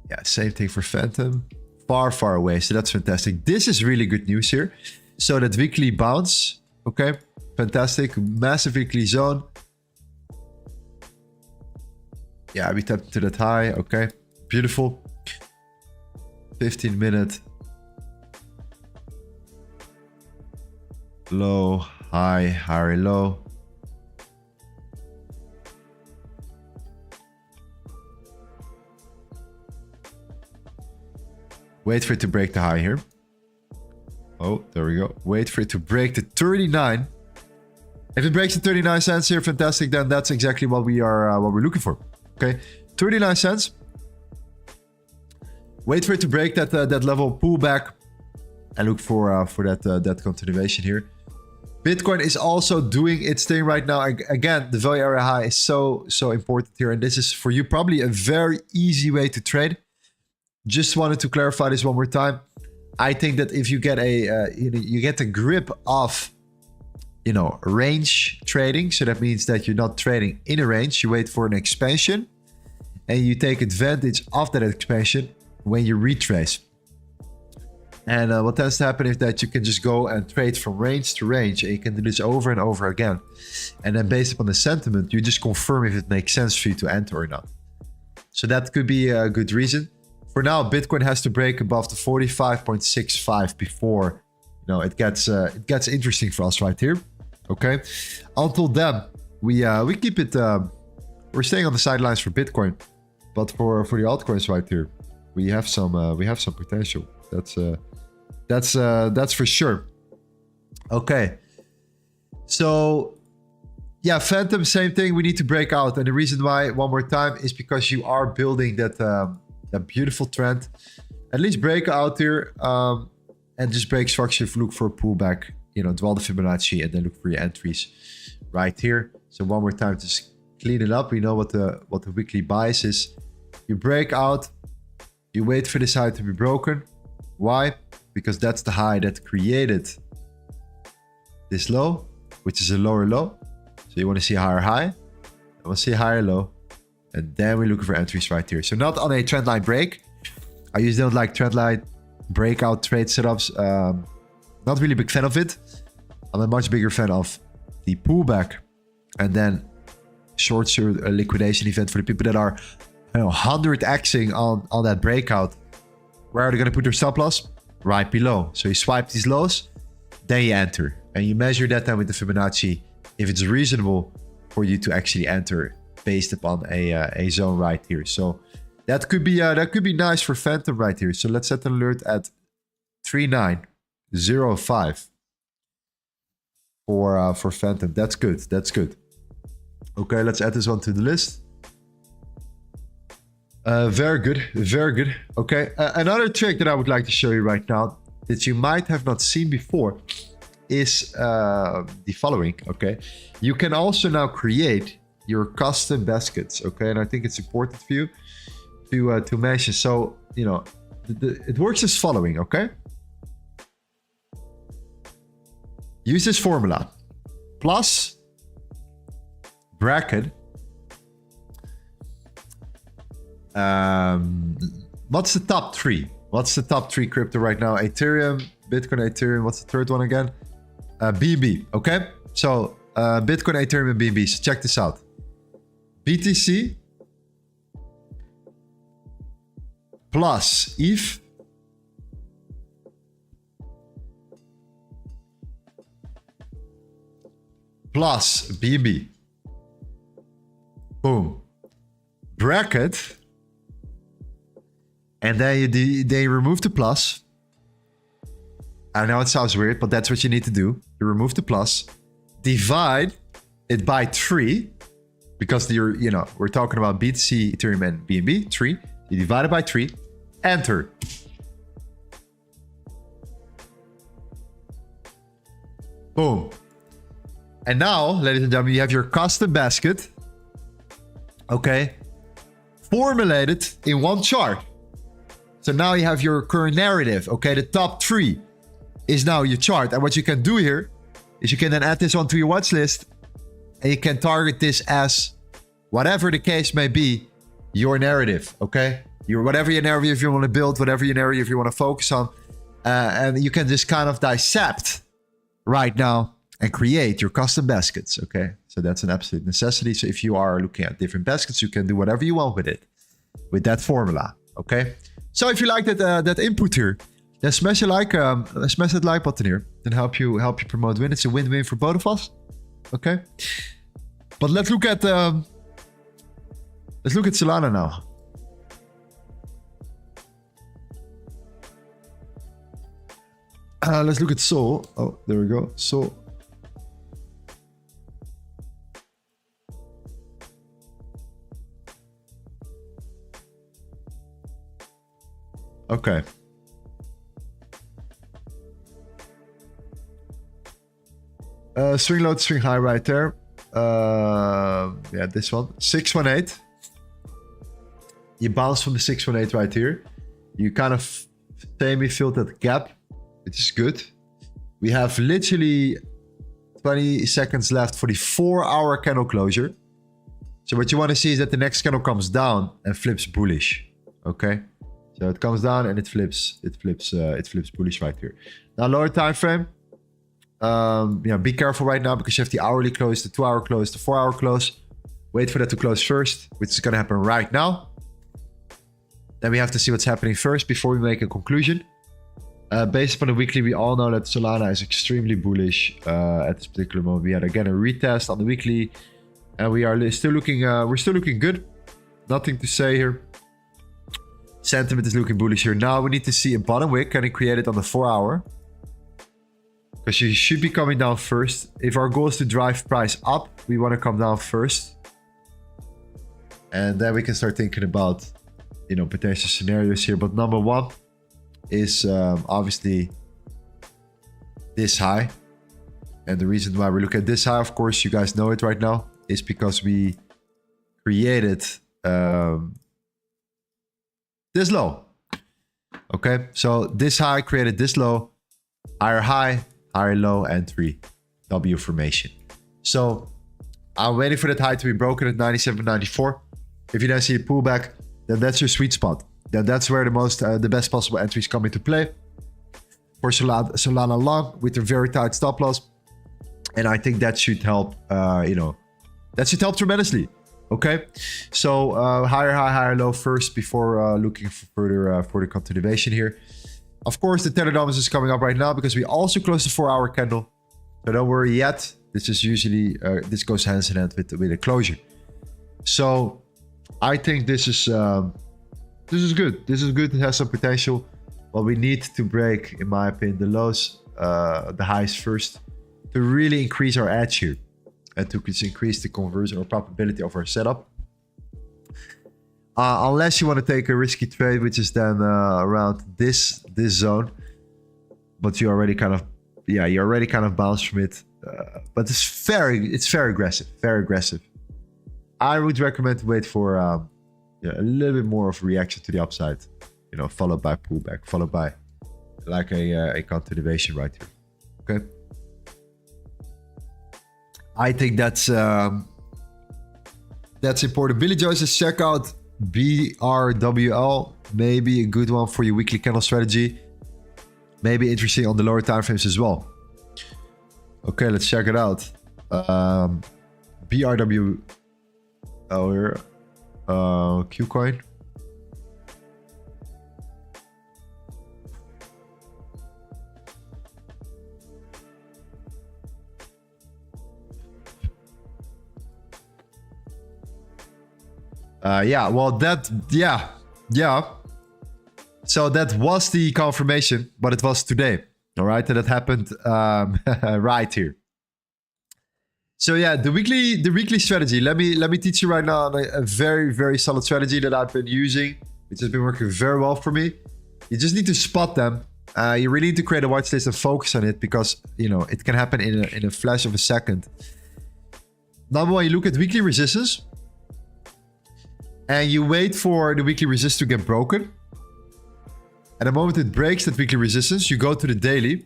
S1: Yeah, same thing for Phantom. Far, far away. So that's fantastic. This is really good news here. So that weekly bounce. Okay, fantastic. Massive weekly zone. Yeah, we tapped into that high. Okay, beautiful. 15 minute. Low, high, higher, low. Wait for it to break the high here. Oh, there we go. Wait for it to break the 39. If it breaks the 39 cents here, fantastic. Then that's exactly what we're looking for. Okay, 39 cents. Wait for it to break that level, pull back, and look for that continuation here. Bitcoin is also doing its thing right now. Again, the value area high is so important here, and this is for you probably a very easy way to trade. Just wanted to clarify this one more time. I think that if you get you get a grip of, you know, range trading, so that means that you're not trading in a range, you wait for an expansion, and you take advantage of that expansion when you retrace. And what tends to happen is that you can just go and trade from range to range, and you can do this over and over again. And then based upon the sentiment, you just confirm if it makes sense for you to enter or not. So that could be a good reason. For now, Bitcoin has to break above the 45.65 before, you know, it gets interesting for us right here. Okay. Until then, we keep it. We're staying on the sidelines for Bitcoin, but for the altcoins right here, we have some potential. That's for sure. Okay. So yeah, Phantom, same thing. We need to break out, and the reason why, one more time, is because you are building that beautiful trend. At least break out here, and just break structure. Look for a pullback. You know, dwell the Fibonacci, and then look for your entries right here. So one more time, just clean it up. We know what the weekly bias is. You break out. You wait for this high to be broken. Why? Because that's the high that created this low, which is a lower low. So you want to see a higher high, and we'll see a higher low, and then we're looking for entries right here. So not on a trendline break. I usually don't like trendline breakout trade setups. Not really a big fan of it. I'm a much bigger fan of the pullback and then short liquidation event for the people that are, you know, 100xing on that breakout. Where are they going to put their stop loss? Right below. So you swipe these lows, then you enter, and you measure that then with the Fibonacci if it's reasonable for you to actually enter based upon a zone right here. So that could be nice for Phantom right here. So let's set an alert at 3905. for Phantom. That's good. That's good. Okay, let's add this one to the list. Very good. Very good. Okay, another trick that I would like to show you right now that you might have not seen before is the following. Okay, you can also now create your custom baskets. Okay, and I think it's important for you to mention. So you know, it works as following. Okay, use this formula: plus bracket. What's the top three? What's the top three crypto right now? Ethereum, Bitcoin, Ethereum. What's the third one again? BNB. Okay, so Bitcoin, Ethereum, and BNB. So check this out. BTC plus ETH plus BNB. Boom. Bracket. And then they remove the plus. I know it sounds weird, but that's what you need to do. You remove the plus, divide it by 3, because we're talking about BTC, Ethereum, and BNB. 3. You divide it by 3. Enter. Boom. And now, ladies and gentlemen, you have your custom basket. Okay. Formulated in one chart. So now you have your current narrative. Okay, the top 3 is now your chart. And what you can do here is you can then add this onto your watch list, and you can target this as, whatever the case may be, your narrative. Okay, whatever your narrative you want to build, whatever your narrative you want to focus on, and you can just kind of dissect right now and create your custom baskets. Okay, so that's an absolute necessity. So if you are looking at different baskets, you can do whatever you want with it, with that formula. Okay. So if you like that input here, then smash that like button here. Then help you promote win. It's a win-win for both of us. Okay. But let's look at Solana now. Let's look at Sol. Oh, there we go. Sol. Okay. Swing low to swing high right there. Yeah, this one. 618. You bounce from the 618 right here. You kind of semi-filled that gap, which is good. We have literally 20 seconds left for the 4-hour candle closure. So what you want to see is that the next candle comes down and flips bullish. Okay. So it comes down and it flips bullish right here. Now lower time frame. Be careful right now because you have the hourly close, the 2-hour close, the 4-hour close. Wait for that to close first, which is going to happen right now. Then we have to see what's happening first before we make a conclusion. Based upon the weekly, we all know that Solana is extremely bullish at this particular moment. We had again a retest on the weekly, and we're still looking good. Nothing to say here. Sentiment is looking bullish here. Now we need to see a bottom wick. Can it create it on the 4-hour? Because you should be coming down first. If our goal is to drive price up, we want to come down first. And then we can start thinking about, potential scenarios here. But number one is obviously this high. And the reason why we look at this high, of course, you guys know it right now, is because we created this low. Okay, so this high created this low, higher high, higher low, and 3 W formation. So I'm waiting for that high to be broken at 97.94. If you then see a pullback, then that's your sweet spot. Then that's where the best possible entries come into play for Solana long with a very tight stop loss. And I think that should help, that should help tremendously. Okay, so higher high, higher low first before looking for further continuation here. Of course, the Tether Dominance is coming up right now because we also closed the 4-hour candle. So don't worry yet. This is usually this goes hand in hand with a closure. So I think this is good. This is good. It has some potential. But we need to break, in my opinion, the lows, the highs first to really increase our edge here and to increase the conversion or probability of our setup. Unless you want to take a risky trade, which is then around this zone, but you already kind of bounced from it. But it's very aggressive. I would recommend to wait for a little bit more of a reaction to the upside, followed by pullback, followed by like a continuation right here. Okay, I think that's important. Billy Joy says check out BRWL, maybe a good one for your weekly candle strategy. Maybe interesting on the lower time frames as well. Okay, let's check it out. BRWL here, Qcoin. So that was the confirmation, but it was today. All right, and that happened right here. So yeah, the weekly strategy. Let me teach you right now a very solid strategy that I've been using, which has been working very well for me. You just need to spot them. You really need to create a watch list and focus on it because it can happen in a flash of a second. Number one, you look at weekly resistance, and you wait for the weekly resistance to get broken. At the moment it breaks that weekly resistance, you go to the daily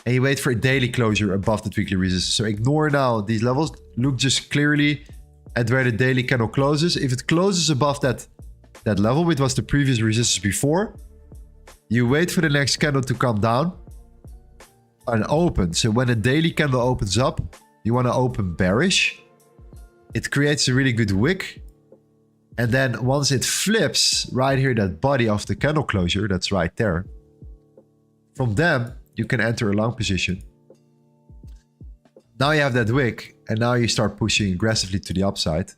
S1: and you wait for a daily closure above that weekly resistance. So ignore now these levels. Look just clearly at where the daily candle closes. If it closes above that level, which was the previous resistance before, you wait for the next candle to come down and open. So when a daily candle opens up, you want to open bearish. It creates a really good wick. And then once it flips right here, that body of the candle closure, that's right there. From them, you can enter a long position. Now you have that wick, and now you start pushing aggressively to the upside.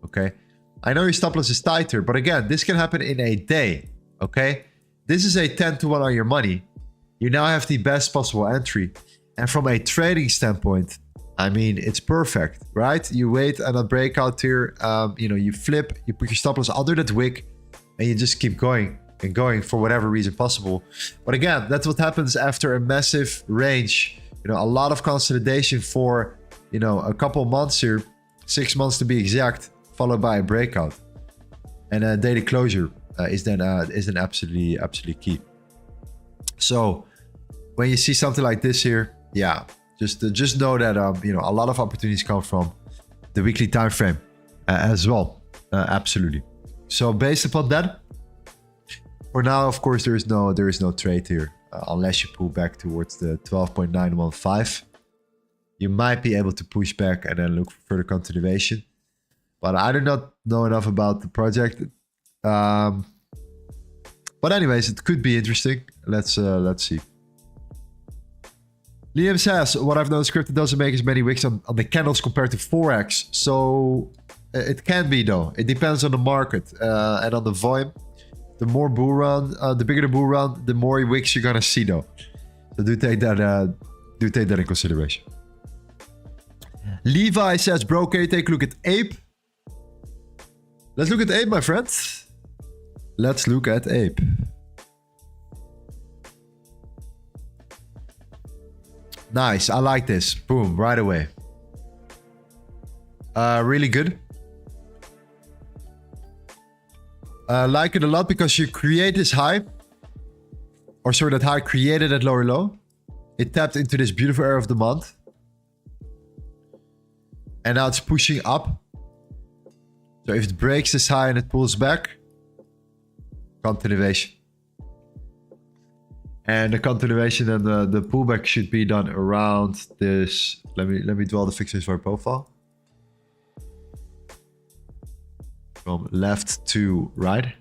S1: Okay. I know your stop loss is tighter, but again, this can happen in a day. Okay. This is a 10 to 1 on your money. You now have the best possible entry. And from a trading standpoint, I mean, it's perfect, right? You wait on a breakout here, you flip, you put your stop loss under that wick, and you just keep going and going for whatever reason possible. But again, that's what happens after a massive range. A lot of consolidation for, a couple months here, 6 months to be exact, followed by a breakout. And a daily closure is then absolutely key. So when you see something like this here, yeah. Just know that a lot of opportunities come from the weekly time frame as well. Absolutely. So based upon that, for now, of course, there is no trade here unless you pull back towards the 12.915. You might be able to push back and then look for further continuation. But I do not know enough about the project. But anyways, it could be interesting. Let's see. Liam says, what I've noticed, crypto doesn't make as many wicks on the candles compared to Forex. So it can be though. It depends on the market and on the volume. The more bull run, the bigger the bull run, the more wicks you're gonna see though. So do take that in consideration. Levi says, bro, can you take a look at Ape? Let's look at Ape, my friends. Let's look at Ape. Nice, I like this. Boom, right away. Really good. Like it a lot because you create this high. Or sorry, that high created that lower low. It tapped into this beautiful area of the month. And now it's pushing up. So if it breaks this high and it pulls back, continuation. And the continuation and the pullback should be done around this. Let me draw the fixes for our profile. From left to right.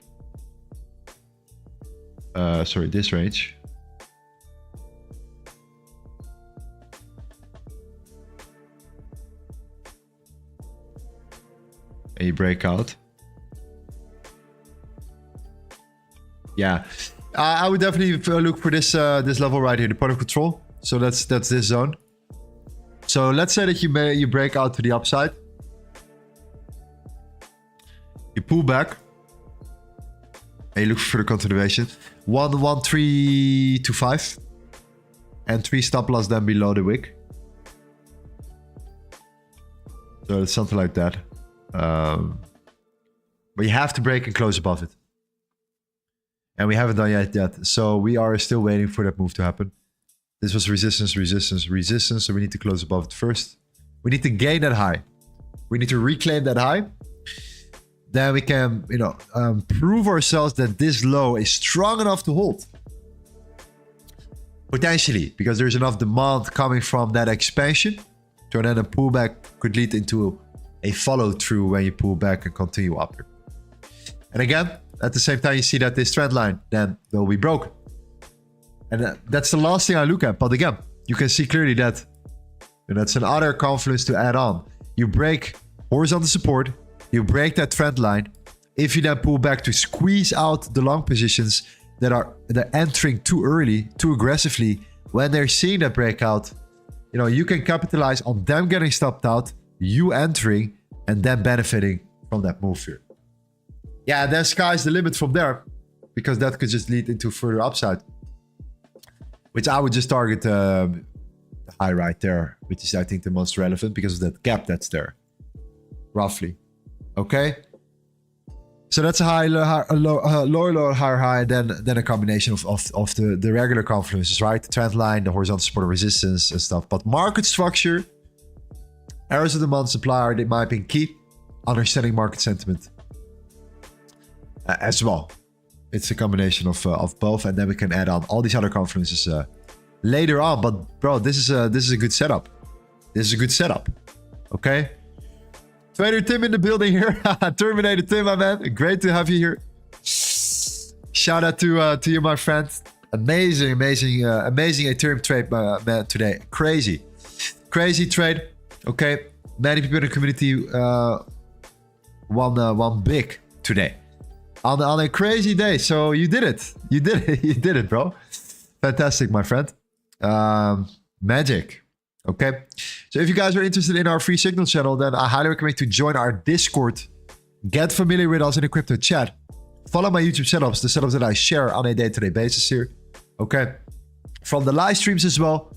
S1: Sorry, this range. And you break out. Yeah. I would definitely look for this this level right here, the point of control. So that's this zone. So let's say that you break out to the upside. You pull back. And you look for the continuation. 1, 1, 3 to 5. And 3 stop loss then below the wick. So it's something like that. But you have to break and close above it. And we haven't done yet. So we are still waiting for that move to happen. This was resistance, resistance, resistance. So we need to close above it first. We need to gain that high. We need to reclaim that high. Then we can, prove ourselves that this low is strong enough to hold. Potentially, because there's enough demand coming from that expansion. So then a pullback could lead into a follow through when you pull back and continue up here. And again, at the same time, you see that this trend line then will be broken. And that's the last thing I look at. But again, you can see clearly that that's another confluence to add on. You break horizontal support. You break that trend line. If you then pull back to squeeze out the long positions they're entering too early, too aggressively, when they're seeing that breakout, you can capitalize on them getting stopped out, you entering, and then benefiting from that move here. Yeah, then sky's the limit from there, because that could just lead into further upside. Which I would just target the high right there, which is, I think, the most relevant because of that gap that's there, roughly. Okay, so that's a high, lower, higher high, then a combination of the regular confluences, right? The trend line, the horizontal support, resistance, and stuff. But market structure, areas of demand, supply are, in my opinion, key. Understanding market sentiment as well. It's a combination of both, and then we can add on all these other confluences later on. But bro, this is a good setup. This is a good setup. Okay. Trader Tim in the building here. Terminator Tim, my man. Great to have you here. Shout out to you, my friend. Amazing Ethereum trade, man, today. Crazy trade. Okay, many people in the community won big today on a crazy day. So you did it. You did it, bro. Fantastic, my friend. Magic. Okay, so if you guys are interested in our free signal channel, then I highly recommend to join our Discord. Get familiar with us in the crypto chat. Follow my YouTube setups, the setups that I share on a day-to-day basis here. Okay, from the live streams as well.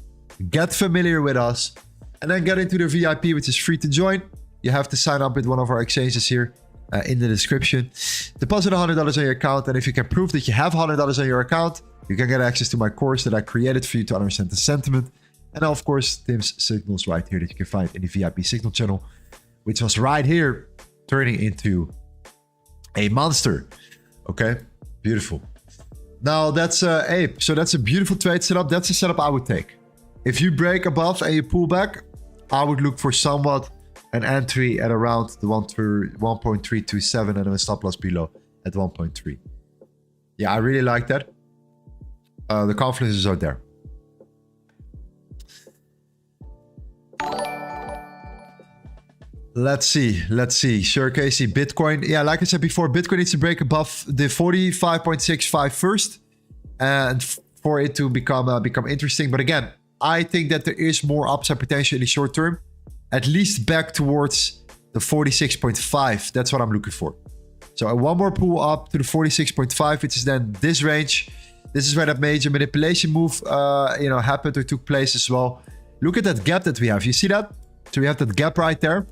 S1: Get familiar with us, and then get into the VIP, which is free to join. You have to sign up with one of our exchanges here in the description. Deposit $100 on your account, and if you can prove that you have $100 on your account, you can get access to my course that I created for you to understand the sentiment. And of course, Tim's signals right here that you can find in the VIP signal channel, which was right here turning into a monster. Okay, beautiful. Now that's so that's a beautiful trade setup. That's a setup I would take. If you break above and you pull back, I would look for somewhat an entry at around the 1.327 and a stop loss below at 1.3. Yeah, I really like that. The confluences are there. Let's see. Sure, Casey, Bitcoin. Yeah, like I said before, Bitcoin needs to break above the 45.65 first, and for it to become interesting. But again, I think that there is more upside potential in the short term, at least back towards the 46.5. That's what I'm looking for. So one more pull up to the 46.5, which is then this range. This is where that major manipulation move, happened or took place as well. Look at that gap that we have. You see that? So we have that gap right there.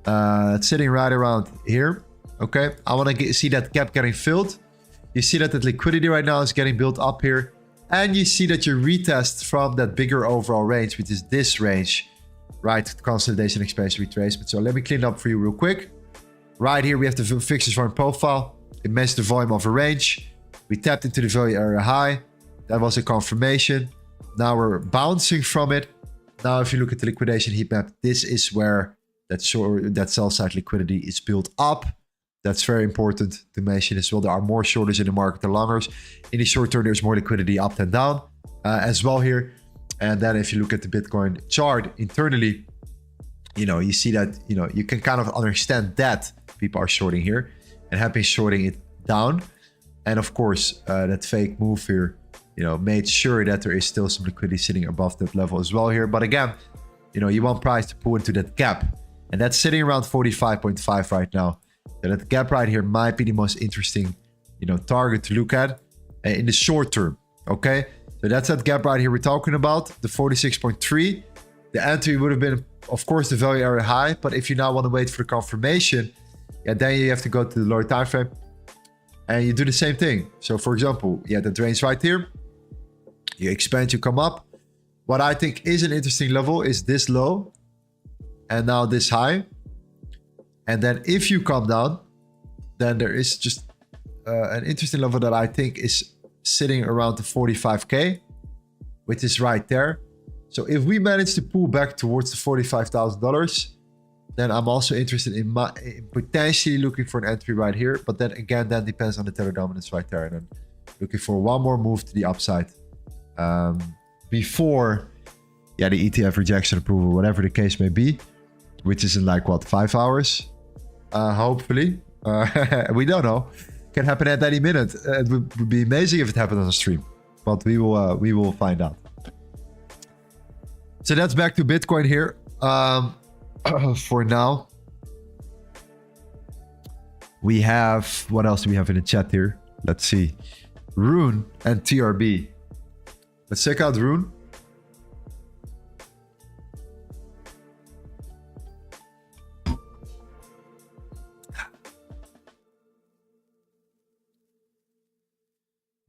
S1: It's sitting right around here. Okay, I want to see that gap getting filled. You see that the liquidity right now is getting built up here, and you see that you retest from that bigger overall range, which is this range, right? Consolidation, expansion, retracement. So let me clean it up for you real quick. Right here we have the fixed volume profile. It measures the volume of a range. We tapped into the value area high. That was a confirmation. Now we're bouncing from it. Now if you look at the liquidation heat map, this is where that sell side liquidity is built up. That's very important to mention as well. There are more shorters in the market than longers. In the short term, there's more liquidity up and down as well here. And then if you look at the Bitcoin chart internally, you see that, you can kind of understand that people are shorting here and have been shorting it down. And of course, that fake move here made sure that there is still some liquidity sitting above that level as well here. But again, you want price to pull into that gap. And that's sitting around 45.5 right now. So that gap right here might be the most interesting, target to look at in the short term. Okay, so that's that gap right here we're talking about, the 46.3. The entry would have been, of course, the value area high. But if you now want to wait for the confirmation, then you have to go to the lower time frame and you do the same thing. So for example, that range right here, you expand, you come up. What I think is an interesting level is this low and now this high. And then if you come down, then there is just an interesting level that I think is sitting around the 45K, which is right there. So if we manage to pull back towards the $45,000, then I'm also interested in potentially looking for an entry right here. But then again, that depends on the tether dominance right there. And then looking for one more move to the upside before the ETF rejection approval, whatever the case may be, which is in like what, 5 hours, hopefully. We don't know. Can happen at any minute. It would be amazing if it happened on the stream, but we will find out. So that's back to Bitcoin here. For now, we have, what else do we have in the chat here? Let's see. Rune and TRB. Let's check out Rune.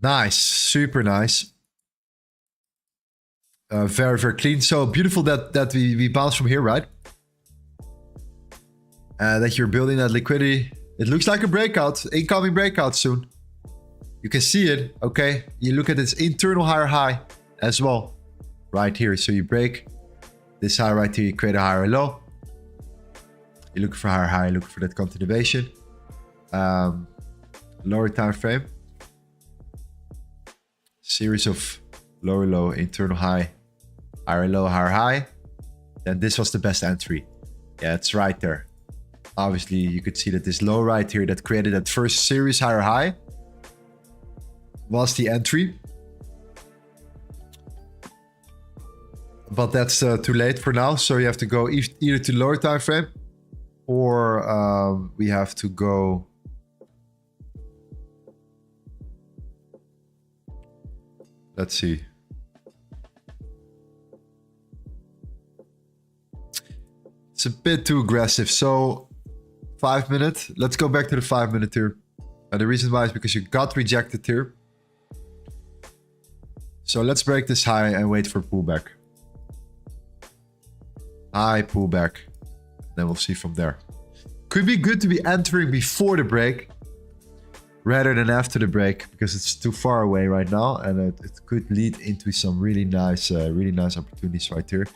S1: Nice, super nice. Very, very clean. So beautiful that we bounce from here, right? That you're building that liquidity. It looks like a breakout, incoming breakout soon. You can see it, okay? You look at this internal higher high as well, right here. So you break this high right here, you create a higher low. You look for higher high, look for that continuation. Lower time frame. Series of lower low, internal high, higher low, higher high. Then this was the best entry. Yeah, it's right there. Obviously, you could see that this low right here that created that first series higher high was the entry. But that's too late for now. So you have to go either to lower time frame or we have to go. Let's see. It's a bit too aggressive. So 5 minute. Let's go back to the 5 minute here. And the reason why is because you got rejected here. So let's break this high and wait for pullback. High pullback. Then we'll see from there. Could be good to be entering before the break rather than after the break, because it's too far away right now, and it could lead into some really nice opportunities right here.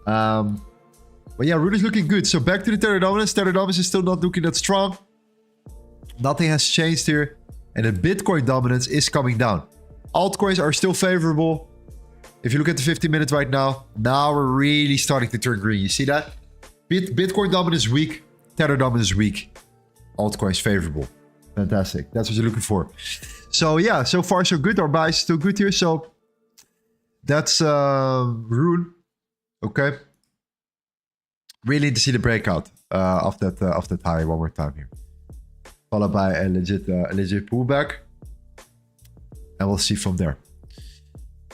S1: But yeah, Rune is looking good. So back to the tether dominance. Tether dominance is still not looking that strong. Nothing has changed here, and the Bitcoin dominance is coming down. Altcoins are still favorable. If you look at the 15 minutes right now, we're really starting to turn green. You see that? Bitcoin dominance weak, tether dominance weak. Altcoins favorable. Fantastic. That's what you're looking for. So yeah, so far so good. Our buy is still good here. So that's Rune. Okay. Really need to see the breakout of that high one more time here, followed by a legit pullback, and we'll see from there.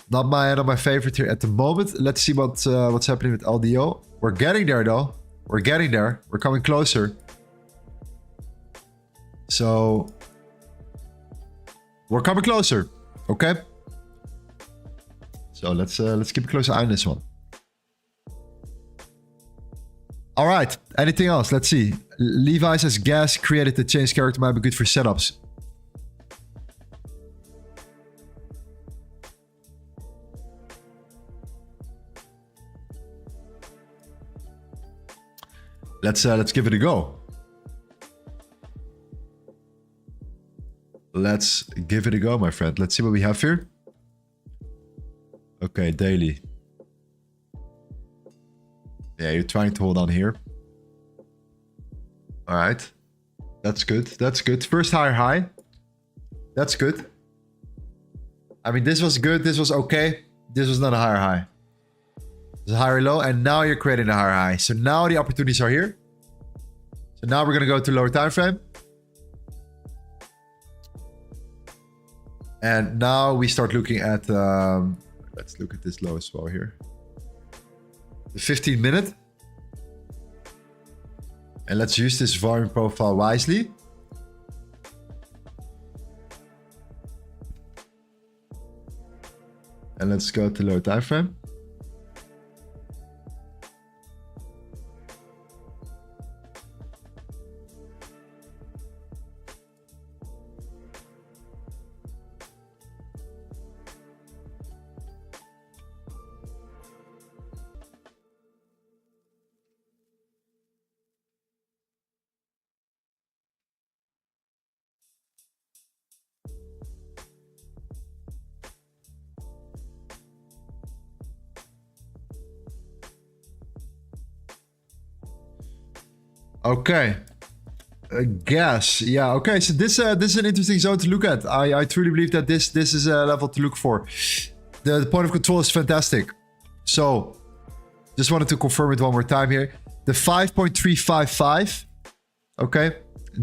S1: Not my favorite here at the moment. Let's see what's happening with LDO. We're getting there though. We're getting there. We're coming closer. So we're coming closer, okay? So let's keep a closer eye on this one. All right, anything else? Let's see. Levi says gas created the change character might be good for setups. Let's give it a go. Let's give it a go, my friend. Let's see what we have here. Okay, daily. Yeah, you're trying to hold on here. All right. That's good. That's good. First higher high. That's good. I mean, this was good. This was okay. This was not a higher high. It's a higher low, and now you're creating a higher high. So now the opportunities are here. So now we're going to go to lower time frame. And now we start looking at, let's look at this low as well here. The 15 minute. And let's use this volume profile wisely. And let's go to lower time frame. Okay. Gas. Yeah. Okay. So this is an interesting zone to look at. I truly believe that this is a level to look for. The point of control is fantastic. So just wanted to confirm it one more time here. The 5.355. Okay.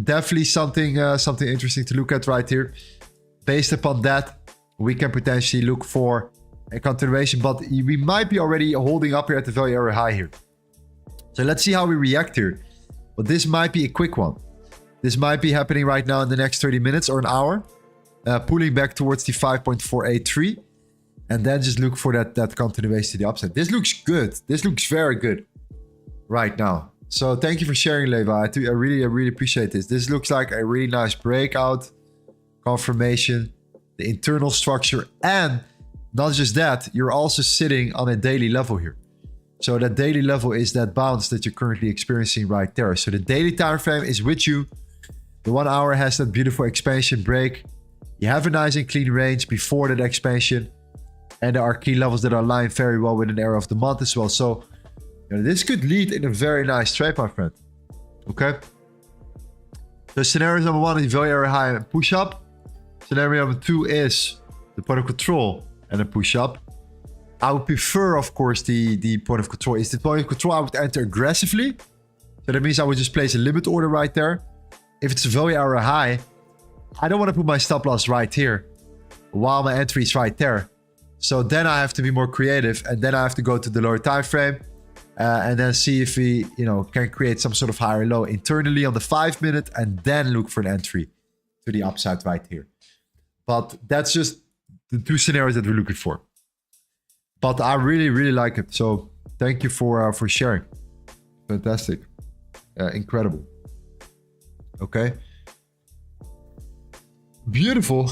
S1: Definitely something interesting to look at right here. Based upon that, we can potentially look for a continuation, but we might be already holding up here at the value area high here. So let's see how we react here. But this might be a quick one. This might be happening right now in the next 30 minutes or an hour. Pulling back towards the 5.483. And then just look for that continuation to the upside. This looks good. This looks very good right now. So thank you for sharing, Leva. I really appreciate this. This looks like a really nice breakout confirmation. The internal structure. And not just that, you're also sitting on a daily level here. So that daily level is that bounce that you're currently experiencing right there. So the daily time frame is with you. The 1 hour has that beautiful expansion break. You have a nice and clean range before that expansion. And there are key levels that are aligned very well with an area of the month as well. So this could lead in a very nice trade, my friend. Okay. So scenario number 1 is value area high and push up. Scenario number 2 is the point of control and a push up. I would prefer, of course, the point of control. Is the point of control I would enter aggressively. So that means I would just place a limit order right there. If it's a value area high, I don't want to put my stop loss right here while my entry is right there. So then I have to be more creative, and then I have to go to the lower time frame and then see if we, can create some sort of higher low internally on the 5 minute, and then look for an entry to the upside right here. But that's just the 2 scenarios that we're looking for. But I really like it. So thank you for sharing. Fantastic. Incredible. Okay. Beautiful.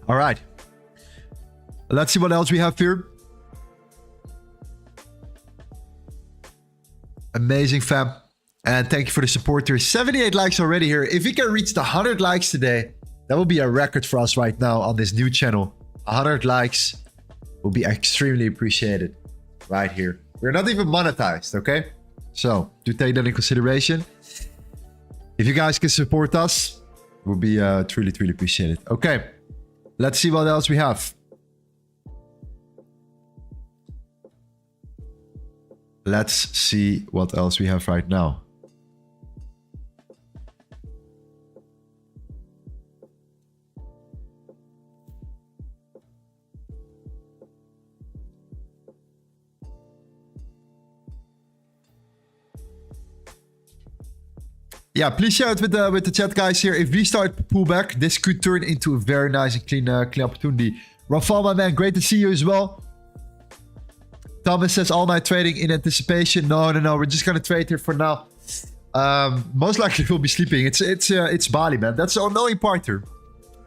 S1: All right. Let's see what else we have here. Amazing, fam. And thank you for the support. There's 78 likes already here. If we can reach the 100 likes today, that will be a record for us right now on this new channel. 100 likes will be extremely appreciated right here. We're not even monetized, okay? So do take that in consideration. If you guys can support us, it will be truly appreciated. Okay, let's see what else we have. Let's see what else we have right now. Yeah, please share it with the chat, guys. Here, if we start to pull back, this could turn into a very nice and clean opportunity. Rafal, my man, great to see you as well. Thomas says all night trading in anticipation. No, we're just gonna trade here for now. Most likely we'll be sleeping. It's Bali, man. That's the annoying part here.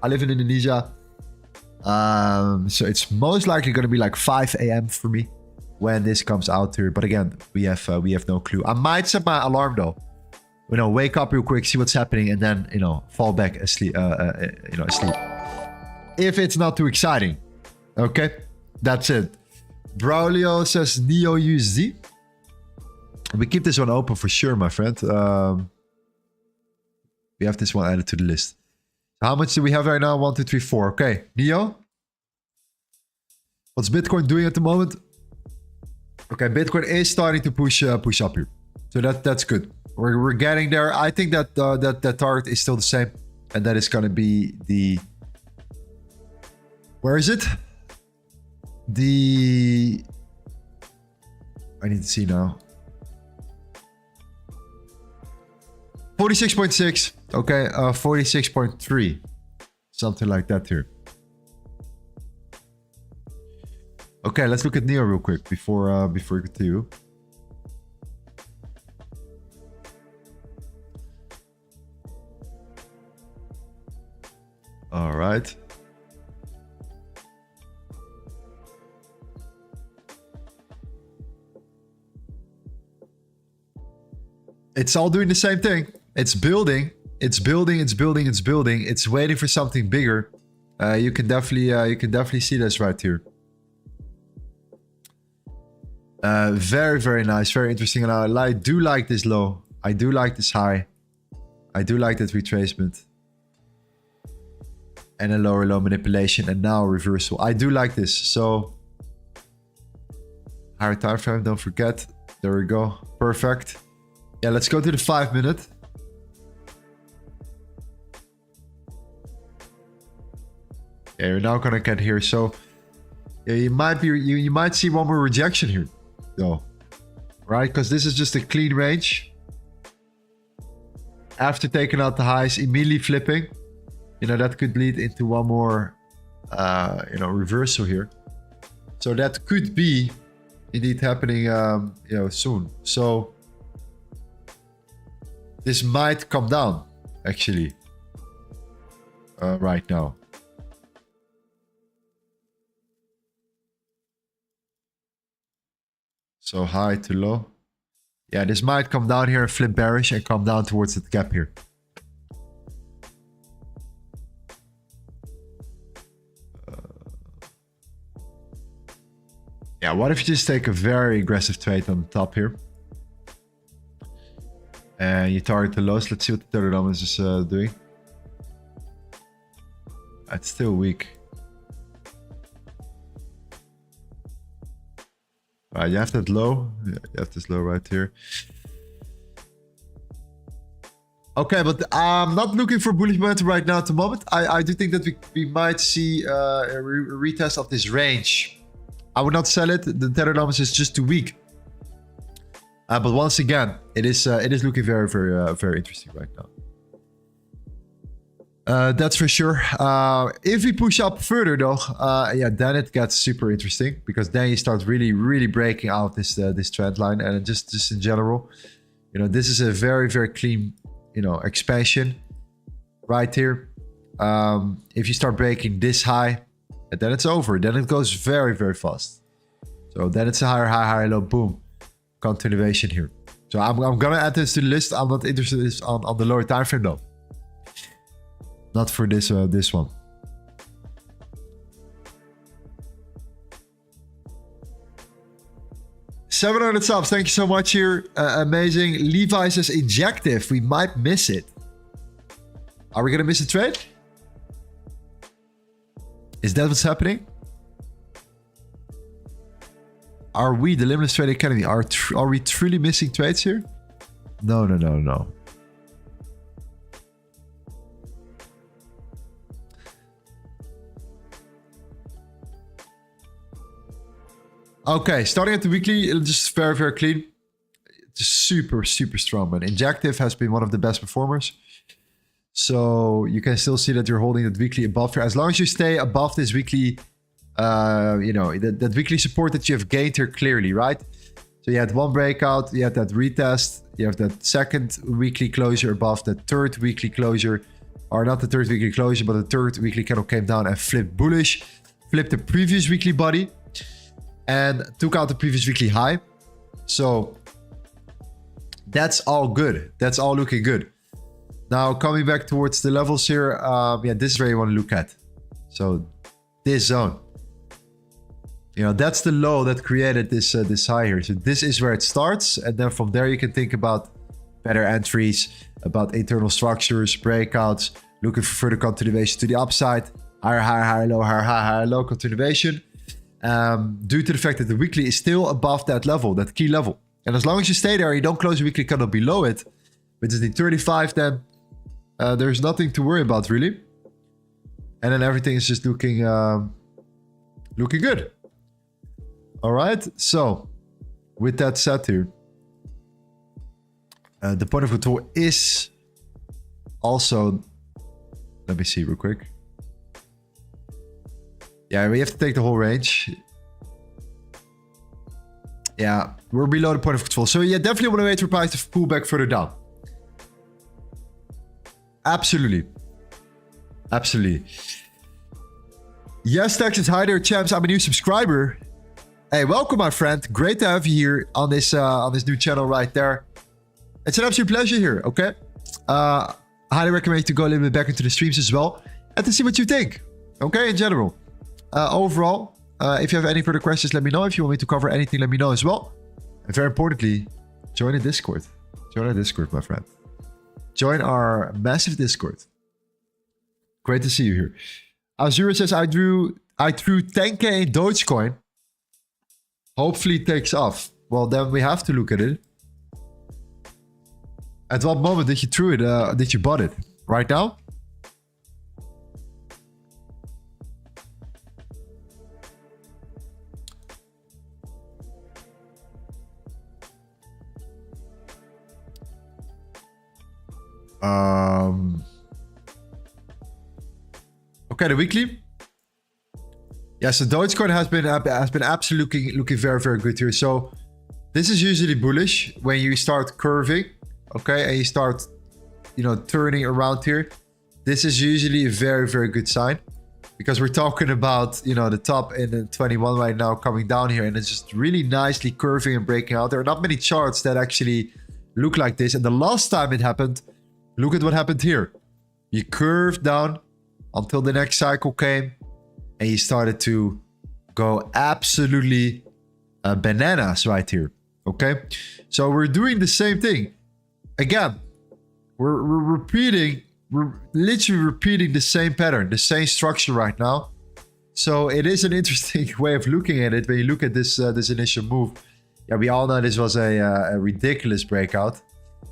S1: I live in Indonesia, so it's most likely gonna be like 5 a.m. for me when this comes out here. But again, we have no clue. I might set my alarm though. Wake up real quick, see what's happening, and then, fall back asleep, asleep. If it's not too exciting. Okay, that's it. Braulio says Neo USD. We keep this one open for sure, my friend. We have this one added to the list. How much do we have right now? 1, 2, 3, 4. Okay, Neo. What's Bitcoin doing at the moment? Okay, Bitcoin is starting to push up here, so that's good. We're getting there. I think that that target is still the same, and that is gonna be the. Where is it? The. I need to see now. 46.6. Okay, 46.3, something like that here. Okay, let's look at Neo real quick before we continue. All right. It's all doing the same thing. It's building. It's building. It's building. It's building. It's waiting for something bigger. You can definitely see this right here. Very, very nice. Very interesting. And I do like this low. I do like this high. I do like that retracement. And a lower low manipulation. And now a reversal. I do like this. So higher time frame. Don't forget. There we go. Perfect. Yeah, let's go to the 5 minute. Yeah, you're now gonna get here. So yeah, you might see one more rejection here, though, right? Because this is just a clean range. After taking out the highs, immediately flipping. You know, that could lead into one more, you know, reversal here. So that could be indeed happening, you know, soon. So this might come down, actually, right now. So high to low. Yeah, this might come down here and flip bearish and come down towards that gap here. Yeah, what if you just take a very aggressive trade on the top here? And you target the lows. Let's see what the $30 is doing. It's still weak. Alright, you have that low. Yeah, you have this low right here. Okay, but I'm not looking for bullish momentum right now at the moment. I do think that we might see a retest of this range. I would not sell it. The $30 is just too weak. But once again, it is looking very, very, very interesting right now. That's for sure. If we push up further, though, yeah, then it gets super interesting, because then you start really, really breaking out this trend line, and just in general, you know, this is a very, very clean, you know, expansion right here. If you start breaking this high, and then it's over. Then it goes very, very fast. So then it's a higher high, higher low, boom. Continuation here. So I'm gonna add this to the list. I'm not interested in this on the lower time frame though. Not for this this one. $700 subs. Thank you so much here. Amazing. Levi says injective. We might miss it. Are we gonna miss a trade? Is that what's happening? Are we, the Limitless Trade Academy, are we truly missing trades here? No, no, no, no. Okay, starting at the weekly, just very, very clean. Just super, super strong, man. Injective has been one of the best performers. So you can still see that you're holding that weekly above here. As long as you stay above this weekly, you know, that weekly support that you have gained here clearly, right? So you had one breakout, you had that retest, you have that second weekly closure above the third weekly closure, or not the third weekly closure, but the third weekly candle came down and flipped bullish, flipped the previous weekly body, and took out the previous weekly high. So that's all good. That's all looking good. Now coming back towards the levels here, yeah, this is where you want to look at. So this zone, you know, that's the low that created this this high here. So this is where it starts, and then from there you can think about better entries, about internal structures, breakouts, looking for further continuation to the upside, higher high, higher low, higher high, higher low continuation. Due to the fact that the weekly is still above that level, that key level. And as long as you stay there, you don't close the weekly candle below it, which is the 35, then there's nothing to worry about really. And then everything is just looking good. All right, so with that said here, the point of control is also, let me see real quick. Yeah, we have to take the whole range. Yeah, we're below the point of control. So yeah, definitely want to wait for price to pull back further down. Absolutely. Absolutely. Yes, Texas. Hi there, champs. I'm a new subscriber. Hey, welcome, my friend. Great to have you here on this new channel right there. It's an absolute pleasure here, okay? Highly recommend you to go a little bit back into the streams as well and to see what you think, okay, in general. Overall, if you have any further questions, let me know. If you want me to cover anything, let me know as well. And very importantly, join the Discord. Join our Discord, my friend. Join our massive Discord. Great to see you here. Azura says, I threw 10k in Dogecoin. Hopefully it takes off. Well, then we have to look at it. At what moment did you throw it? Did you bought it? Right now? Okay, the weekly. Yeah, so Dogecoin has been absolutely looking very, very good here. So this is usually bullish when you start curving, okay, and you start, turning around here. This is usually a very, very good sign because we're talking about, the top in the 21 right now coming down here, and it's just really nicely curving and breaking out. There are not many charts that actually look like this. And the last time it happened, look at what happened here. You curved down until the next cycle came and you started to go absolutely bananas right here. Okay, so we're doing the same thing. Again, we're literally repeating the same pattern, the same structure right now. So it is an interesting way of looking at it when you look at this initial move. Yeah, we all know this was a ridiculous breakout.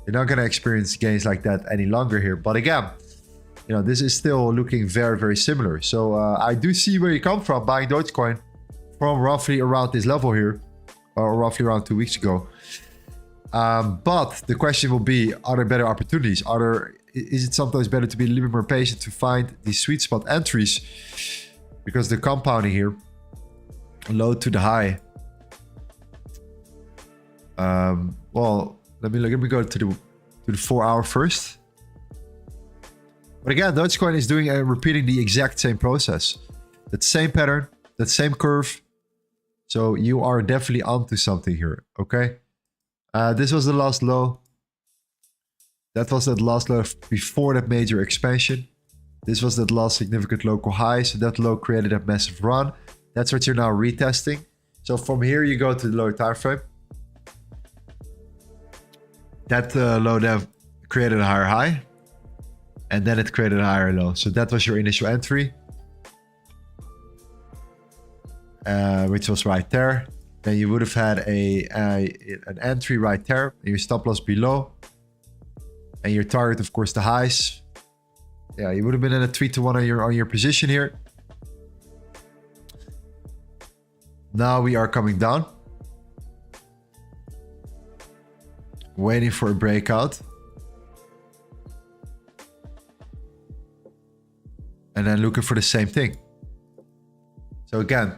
S1: You're not going to experience gains like that any longer here. But again, this is still looking very, very similar. So I do see where you come from buying Dogecoin from roughly around this level here, or roughly around 2 weeks ago. But the question will be, are there better opportunities? Is it sometimes better to be a little bit more patient to find these sweet spot entries? Because the compounding here, low to the high. Well, let me go to the 4 hour first. But again, Dogecoin is doing repeating the exact same process. That same pattern, that same curve. So you are definitely onto something here, okay? This was the last low. That was that last low before that major expansion. This was that last significant local high. So that low created a massive run. That's what you're now retesting. So from here, you go to the lower time frame. That low then created a higher high. And then it created a higher low. So that was your initial entry. Which was right there. Then you would have had an entry right there. And your stop loss below. And your target, of course, the highs. Yeah, you would have been in a 3-to-1 on your position here. Now we are coming down. Waiting for a breakout. And then looking for the same thing. So again,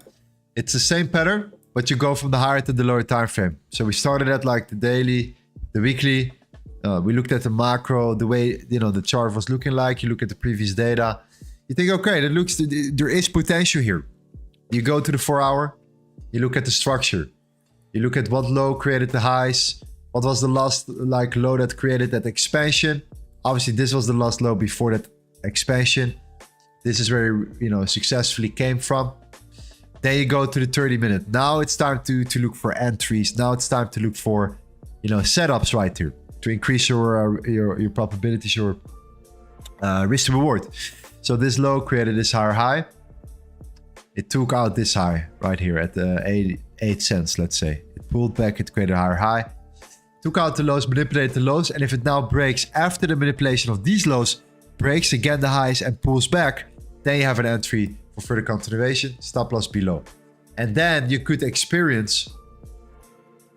S1: it's the same pattern, but you go from the higher to the lower time frame. So we started at like the daily, the weekly. We looked at the macro, the way the chart was looking like. You look at the previous data. You think, okay, there is potential here. You go to the 4 hour. You look at the structure. You look at what low created the highs. What was the last low that created that expansion? Obviously, this was the last low before that expansion. This is where successfully came from. Then you go to the 30-minute. Now it's time to look for entries. Now it's time to look for setups right here. to increase your probabilities, your risk to reward. So this low created this higher high. It took out this high right here at the 8 cents, let's say. It pulled back, it created a higher high. Took out the lows, manipulated the lows, and if it now breaks after the manipulation of these lows, breaks again the highs and pulls back, then you have an entry for further continuation, stop loss below. And then you could experience,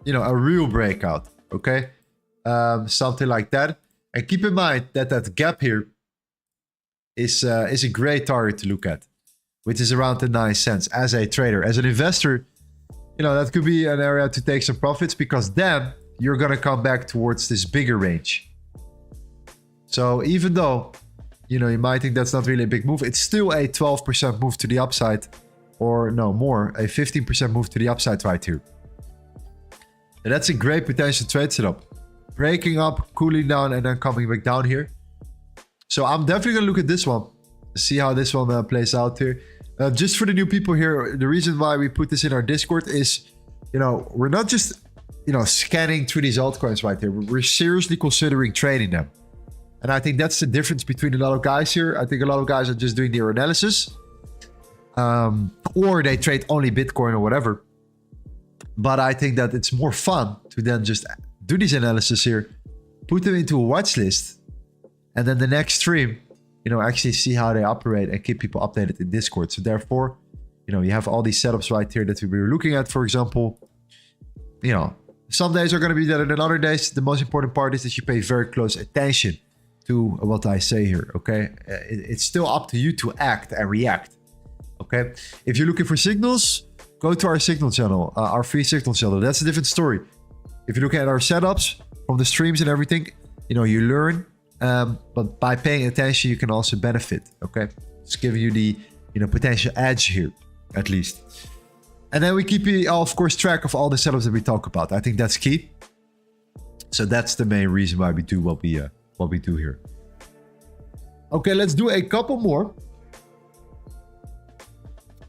S1: you know, a real breakout, okay? Something like that. And keep in mind that that gap here is a great target to look at, which is around the 9 cents as a trader. As an investor, you know, that could be an area to take some profits, because then you're going to come back towards this bigger range. So even though, you know, you might think that's not really a big move, it's still a 12% move to the upside, or no, more, a 15% move to the upside right here. And that's a great potential trade setup. Breaking up, cooling down, and then coming back down here. So I'm definitely going to look at this one, see how this one plays out here. Just for the new people here, the reason why we put this in our Discord is, you know, we're not just, you know, scanning through these altcoins right here. We're seriously considering trading them. And I think that's the difference between a lot of guys here. I think a lot of guys are just doing their analysis. Or they trade only Bitcoin or whatever. But I think that it's more fun to then just do this analysis here, put them into a watch list, and then the next stream, you know, actually see how they operate and keep people updated in Discord. So therefore, you know, you have all these setups right here that we were looking at. For example, you know, some days are going to be better than other days. The most important part is that you pay very close attention to what I say here, okay? It's still up to you to act and react, okay? If you're looking for signals, go to our signal channel, our free signal channel. That's a different story. If you look at our setups from the streams and everything, you know, you learn, but by paying attention, you can also benefit, okay? It's giving you the, you know, potential edge here, at least. And then we keep, of course, track of all the setups that we talk about. I think that's key. So that's the main reason why we do what we do here. Okay, let's do a couple more.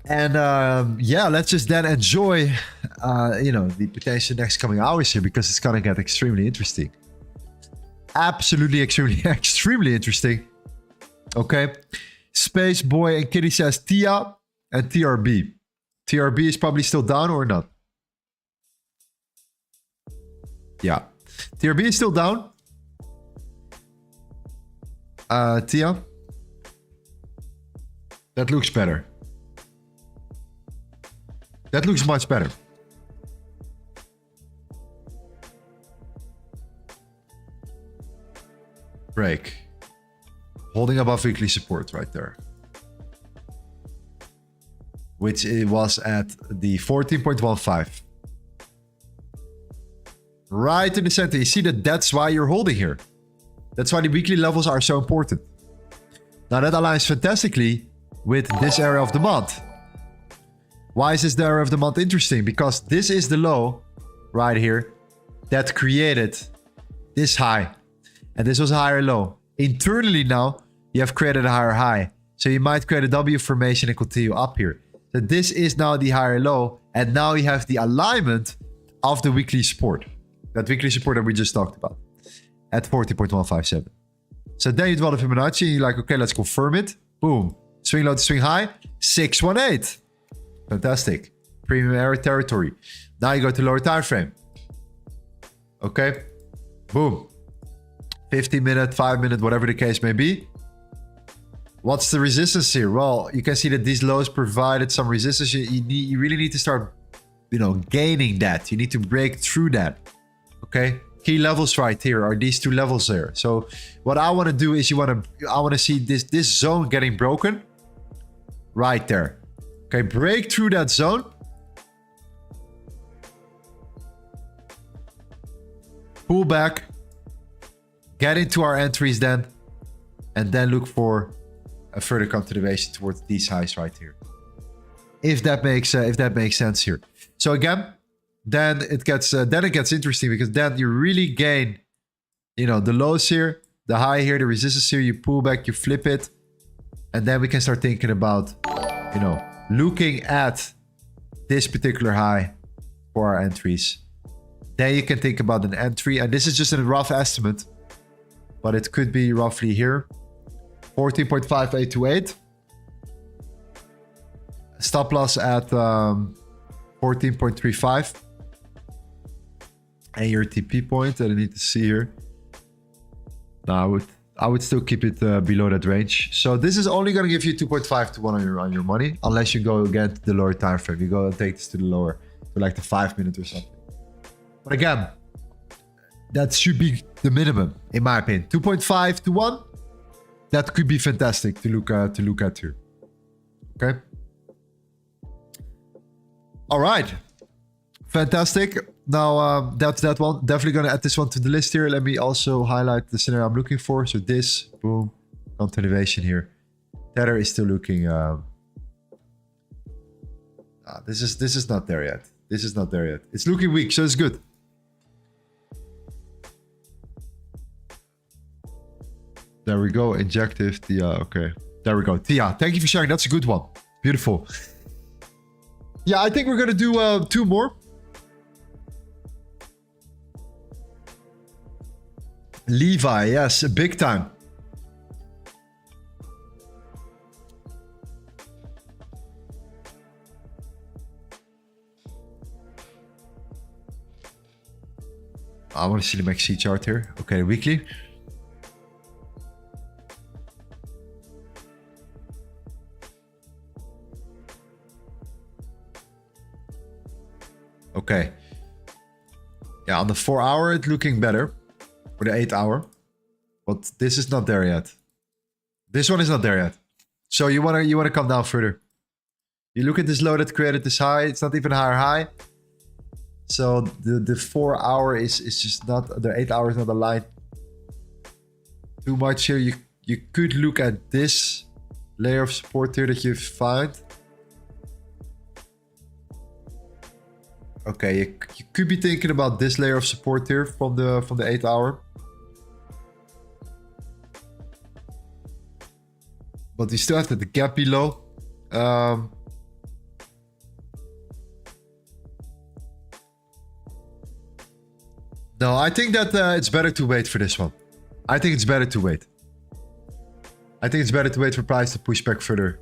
S1: And yeah, let's just then enjoy, you know, the potential next coming hours here, because it's gonna get extremely interesting. Absolutely extremely interesting. Okay. Space Boy and Kitty says TIA and TRB. TRB is probably still down or not? Yeah. TRB is still down. TIA. That looks better. That looks much better. Break. Holding above weekly support right there. Which it was at the 14.15. Right in the center. You see that that's why you're holding here. That's why the weekly levels are so important. Now that aligns fantastically with this area of demand. Why is this the area of demand interesting? Because this is the low right here that created this high. And this was a higher low. Internally now, you have created a higher high. So you might create a W formation and continue up here. So this is now the higher low. And now you have the alignment of the weekly support. That weekly support that we just talked about. At 40.157. So then you develop Fibonacci and you're like, okay, let's confirm it. Boom. Swing low to swing high. 618. Fantastic. Premium area territory. Now you go to lower time frame. Okay. Boom. 15 minute, 5 minute, whatever the case may be. What's the resistance here? Well, you can see that these lows provided some resistance. You really need to start, you know, gaining that. You need to break through that. Okay. Key levels right here are these two levels there. So what I want to do is I want to see this zone getting broken right there. Okay, break through that zone. Pull back. Get into our entries then. And then look for a further continuation towards these highs right here. If that makes sense here. So again, then it gets interesting, because then you really gain, you know, the lows here, the high here, the resistance here. You pull back, you flip it, and then we can start thinking about, you know, looking at this particular high for our entries. then you can think about an entry. And this is just a rough estimate, but it could be roughly here. 14.5828. Stop loss at 14.35. And your TP point that I need to see here. Now I would still keep it below that range. So this is only going to give you 2.5 to 1 on your money, unless you go again to the lower time frame. You go and take this to the lower, to like the 5 minute or something. But again, that should be the minimum in my opinion. 2.5 to 1. That could be fantastic to look at here. Okay. All right. Fantastic. Now that's that one. Definitely gonna add this one to the list here. Let me also highlight the scenario I'm looking for. So this, boom, continuation here. Tether is still looking. This is not there yet. This is not there yet. It's looking weak, so it's good. There we go. Injective, Tia. Okay. There we go. Tia, thank you for sharing. That's a good one. Beautiful. Yeah, I think we're going to do 2 more. Levi, yes, big time. I want to see the MACD chart here. Okay, weekly. Okay. Yeah, on the 4 hour, it's looking better. For the 8 hour. But this is not there yet. This one is not there yet. So you wanna come down further. You look at this low that created this high. It's not even a higher high. So the 4 hour is just not, the 8 hour is not aligned too much here. You could look at this layer of support here that you've found. Okay, you could be thinking about this layer of support here from the 8 hour. But we still have the gap below. No, I think that it's better to wait for this one. I think it's better to wait. I think it's better to wait for price to push back further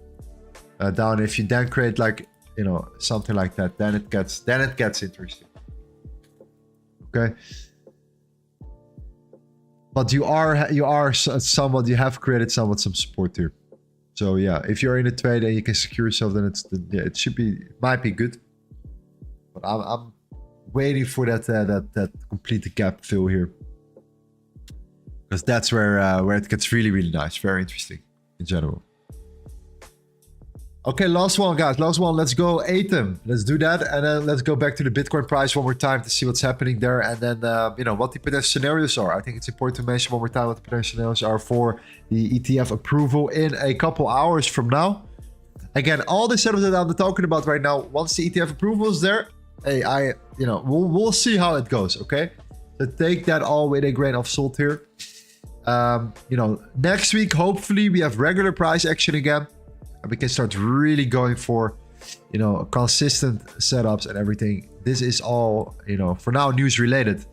S1: down. If you then create like, you know, something like that, then it gets interesting. Okay. But you have created somewhat some support here. So yeah, if you're in a trade and you can secure yourself, then it might be good. But I'm waiting for that complete gap fill here, because that's where it gets really nice, very interesting in general. Okay, last one, guys. Last one. Let's go ATOM. Let's do that. And then let's go back to the Bitcoin price one more time to see what's happening there. And then, you know, what the potential scenarios are. I think it's important to mention one more time what the potential scenarios are for the ETF approval in a couple hours from now. Again, all the setups that I'm talking about right now, once the ETF approval is there, hey, you know, we'll see how it goes, okay? So take that all with a grain of salt here. You know, next week, hopefully we have regular price action again. And we can start really going for, you know, consistent setups and everything. This is all, you know, for now news related,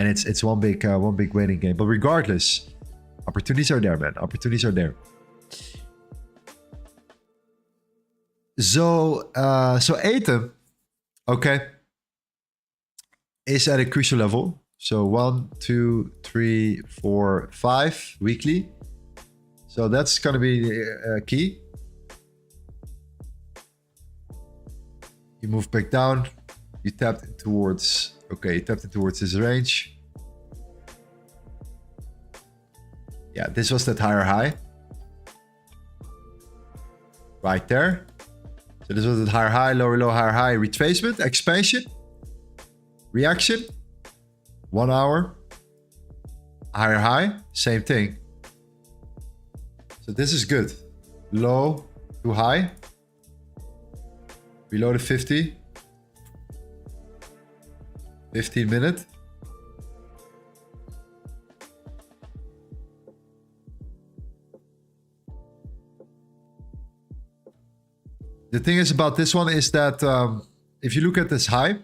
S1: and it's one big waiting game. But regardless, opportunities are there, man. Opportunities are there. So ATOM, okay, is at a crucial level. So 1, 2, 3, 4, 5 weekly. So that's going to be key. You move back down. You tapped in towards, okay, you tapped in towards this range. Yeah, this was that higher high. Right there. So this was that higher high, lower low, higher high, retracement, expansion, reaction, 1 hour, higher high, same thing. So this is good. Low to high. Below the 50. 15 minute. The thing is about this one is that if you look at this high,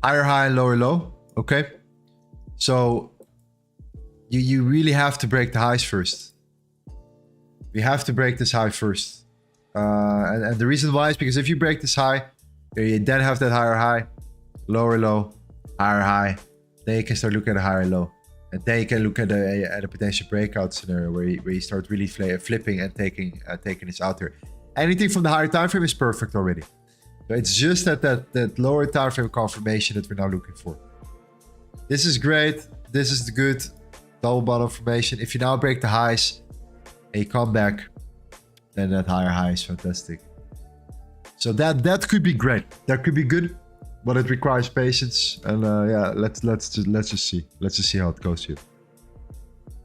S1: higher high and lower low. Okay, so you really have to break the highs first. We have to break this high first, and the reason why is because if you break this high, you then have that higher high, lower low, higher high. Then you can start looking at a higher low, and then you can look at a potential breakout scenario where you start really flipping and taking this out there. Anything from the higher time frame is perfect already. So it's just that lower time frame confirmation that we're now looking for. This is great. This is the good double bottom formation. If you now break the highs and you come back, then that higher high is fantastic. So that could be great. That could be good, but it requires patience. And yeah, let's just see how it goes here.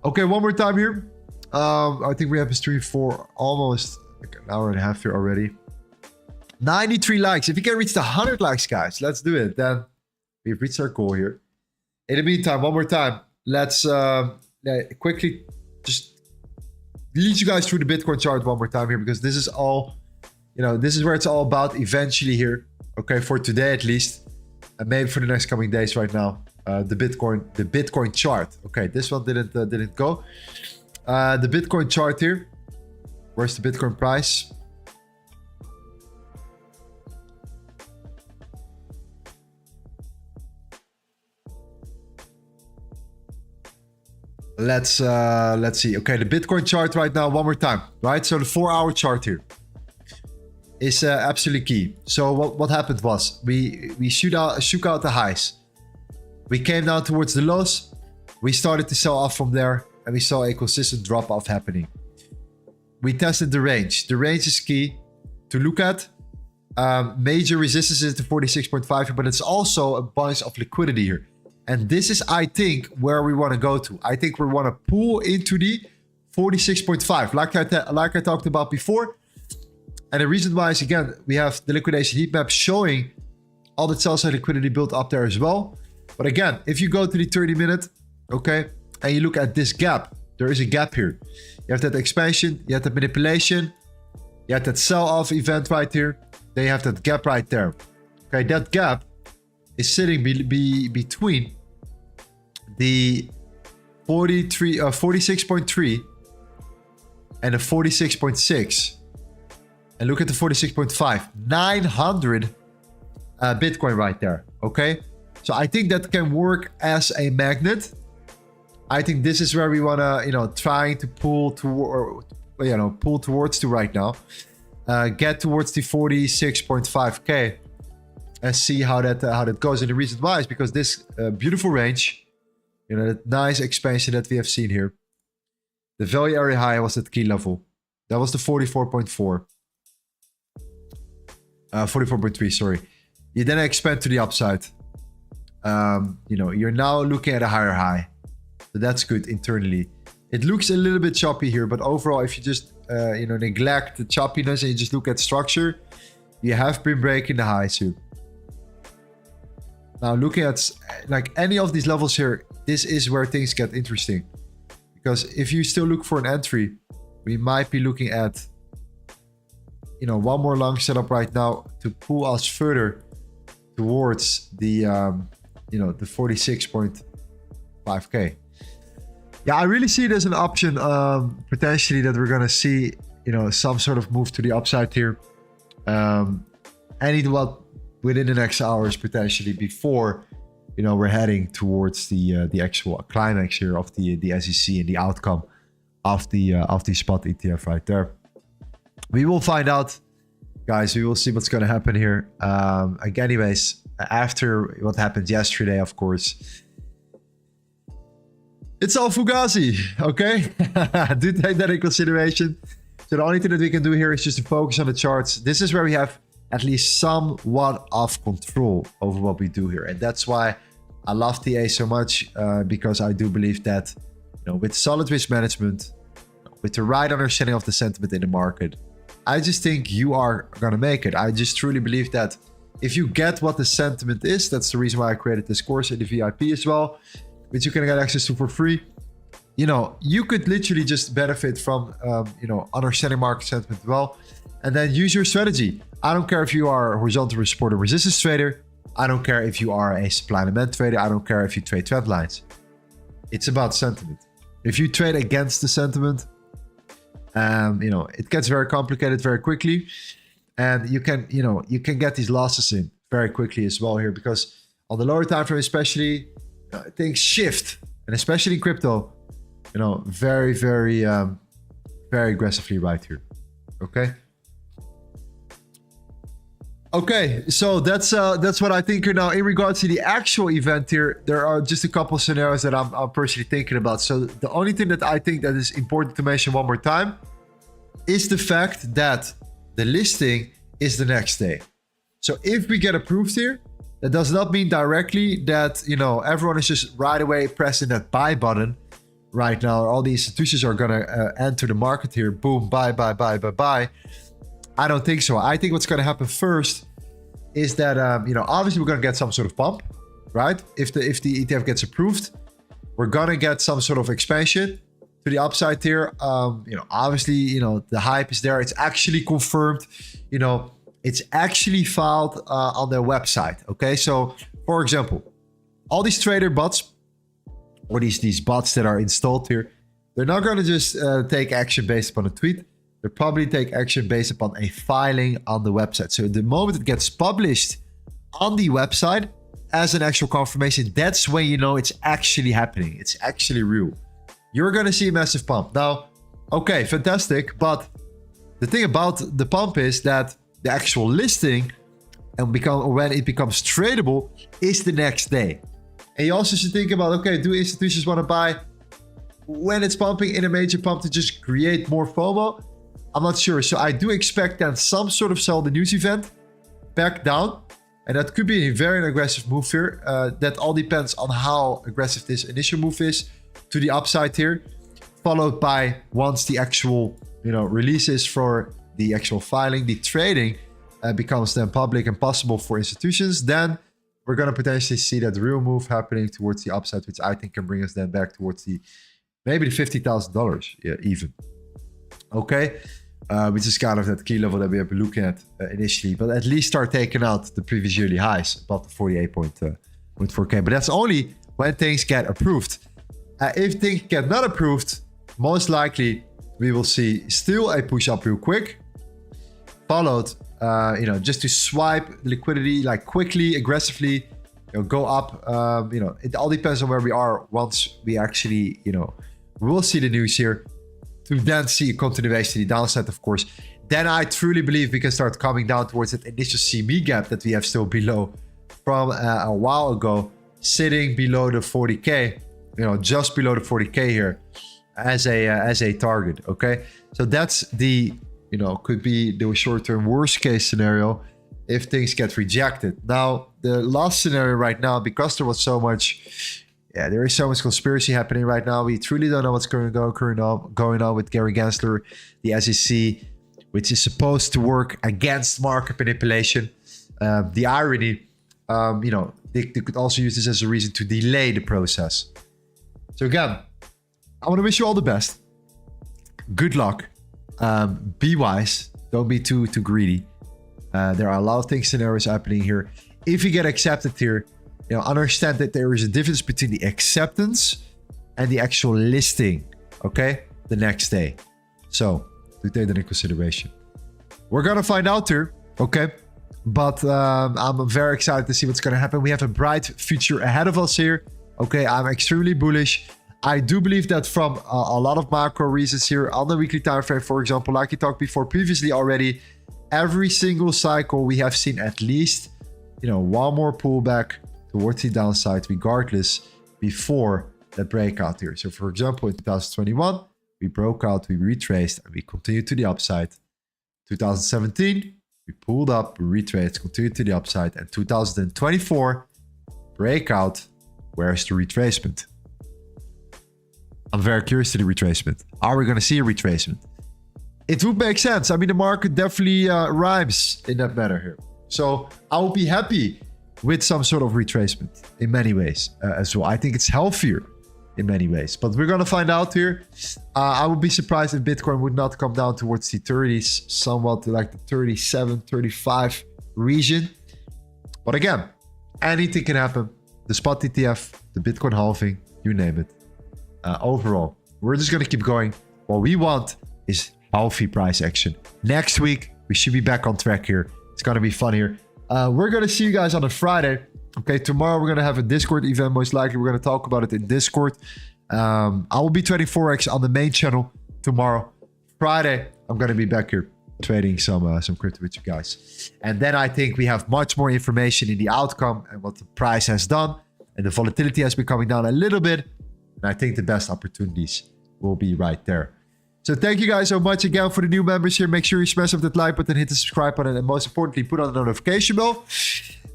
S1: Okay, one more time here. I think we have a stream for almost like an hour and a half here already. 93 likes. If you can reach the 100 likes, guys, let's do it. Then we've reached our goal here. In the meantime, one more time, let's quickly just lead you guys through the Bitcoin chart one more time here, because this is all, this is where it's all about eventually here. Okay, for today at least, and maybe for the next coming days right now. The Bitcoin chart. Okay, this one didn't go. The Bitcoin chart here. Where's the Bitcoin price? Let's see. Okay, the Bitcoin chart right now, one more time, right? So the 4-hour chart here is absolutely key. So what happened was we shook out the highs. We came down towards the lows. We started to sell off from there, and we saw a consistent drop off happening. We tested the range. The range is key to look at. Major resistance is the 46.5, but it's also a bunch of liquidity here. And this is, I think, where we want to go to. I think we want to pull into the 46.5, like I talked about before. And the reason why is, again, we have the liquidation heat map showing all the sell side liquidity built up there as well. But again, if you go to the 30-minute, okay, and you look at this gap, there is a gap here. You have that expansion, you have that manipulation, you have that sell-off event right here. Then you have that gap right there. Okay, that gap is sitting between the 46.3 and the 46.6. And look at the 46.5. 900 Bitcoin right there. Okay. So I think that can work as a magnet. I think this is where we want to, trying to pull towards to right now. Get towards the 46.5K and see how that goes. And the reason why is because this beautiful range, that nice expansion that we have seen here. The value area high was at key level. That was the 44.4. 44.3, sorry. You then expand to the upside. You're now looking at a higher high. So that's good internally. It looks a little bit choppy here, but overall, if you just neglect the choppiness and you just look at structure, you have been breaking the highs here. Now looking at like any of these levels here, this is where things get interesting. Because if you still look for an entry, we might be looking at one more long setup right now to pull us further towards the the 46.5K. Yeah, I really see it as an option potentially that we're gonna see some sort of move to the upside here. Within the next hours potentially before we're heading towards the actual climax here of the SEC and the outcome of the spot ETF right there. We will find out, guys. We will see what's going to happen here. Anyways, after what happened yesterday, of course, it's all fugazi. Okay, do take that in consideration. So the only thing that we can do here is just to focus on the charts. This is where we have at least somewhat of control over what we do here, and that's why I love TA so much, because I do believe that with solid risk management, with the right understanding of the sentiment in the market, I just think you are gonna make it. I just truly believe that if you get what the sentiment is, that's the reason why I created this course in the VIP as well, which you can get access to for free. You could literally just benefit from understanding market sentiment well, and then use your strategy. I don't care if you are a horizontal support or resistance trader. I don't care if you are a supply and demand trader. I don't care if you trade trend lines. It's about sentiment. If you trade against the sentiment, you know, it gets very complicated very quickly, and you can get these losses in very quickly as well here, because on the lower time frame especially, things shift, and especially in crypto, you know, very aggressively right here. Okay, so that's what I think here. Now, in regards to the actual event here, there are just a couple of scenarios that I'm personally thinking about. So the only thing that I think that is important to mention one more time is the fact that the listing is the next day. So if we get approved here, that does not mean directly that, you know, everyone is just right away pressing that buy button right now. All the institutions are gonna enter the market here. Boom, buy. I don't think so. I think what's going to happen first is that, you know, obviously we're going to get some sort of pump, right? If the ETF gets approved, we're going to get some sort of expansion to the upside here. You know, obviously, you know, the hype is there. It's actually confirmed, you know, it's actually filed on their website. Okay. So for example, all these trader bots or these bots that are installed here, they're not going to just take action based upon a tweet. They'll probably take action based upon a filing on the website. So the moment it gets published on the website as an actual confirmation, that's when you know it's actually happening. It's actually real. You're going to see a massive pump. Now, okay, fantastic. But the thing about the pump is that the actual listing and when it becomes tradable is the next day. And you also should think about, okay, do institutions want to buy when it's pumping in a major pump to just create more FOMO? I'm not sure. So I do expect then some sort of sell the news event back down. And that could be a very aggressive move here. That all depends on how aggressive this initial move is to the upside here. Followed by once the actual, you know, releases for the actual filing, the trading becomes then public and possible for institutions. Then we're going to potentially see that real move happening towards the upside, which I think can bring us then back towards the maybe the $50,000, yeah, even. Okay, which is kind of that key level that we have been looking at initially, but at least start taking out the previous yearly highs above the 48.4K. But that's only when things get approved. If things get not approved, most likely we will see still a push up real quick, followed, you know, just to swipe liquidity like quickly, aggressively, you know, go up. You know, it all depends on where we are once we actually, you know, we'll see the news here. To then see a continuation to the downside, of course. Then I truly believe we can start coming down towards that initial CME gap that we have still below from a while ago, sitting below the 40K, you know, just below the 40K here as a target. Okay, so that's the, you know, could be the short-term worst case scenario if things get rejected. Now, the last scenario right now, because there was so much. Yeah, there is so much conspiracy happening right now. We truly don't know what's going on with Gary Gensler, the SEC, which is supposed to work against market manipulation. The irony, you know, they could also use this as a reason to delay the process. So again, I want to wish you all the best. Good luck. Be wise. Don't be too greedy. There are a lot of scenarios happening here. If you get accepted here, you know, understand that there is a difference between the acceptance and the actual listing, okay, the next day. So do take that in consideration. We're gonna find out here, okay, but I'm very excited to see what's gonna happen. We have a bright future ahead of us here, okay. I'm extremely bullish. I do believe that from a lot of macro reasons here on the weekly time frame, for example, like we talked before previously already, every single cycle we have seen at least, you know, one more pullback towards the downside regardless before the breakout here. So for example, in 2021, we broke out, we retraced, and we continued to the upside. 2017, we pulled up, we retraced, continued to the upside. And 2024, breakout, where's the retracement? I'm very curious to the retracement. Are we going to see a retracement? It would make sense. I mean, the market definitely rhymes in that matter here. So I will be happy with some sort of retracement in many ways as well. I think it's healthier in many ways, but we're going to find out here. I would be surprised if Bitcoin would not come down towards the 30s, somewhat like the 37, 35 region. But again, anything can happen. The spot ETF, the Bitcoin halving, you name it. Overall, we're just going to keep going. What we want is healthy price action. Next week, we should be back on track here. It's going to be fun here. We're going to see you guys on a Friday. Okay, tomorrow we're going to have a Discord event. Most likely, we're going to talk about it in Discord. I will be trading Forex on the main channel tomorrow. Friday, I'm going to be back here trading some crypto with you guys. And then I think we have much more information in the outcome and what the price has done. And the volatility has been coming down a little bit. And I think the best opportunities will be right there. So thank you guys so much again for the new members here. Make sure you smash up that like button, hit the subscribe button, and most importantly, put on the notification bell.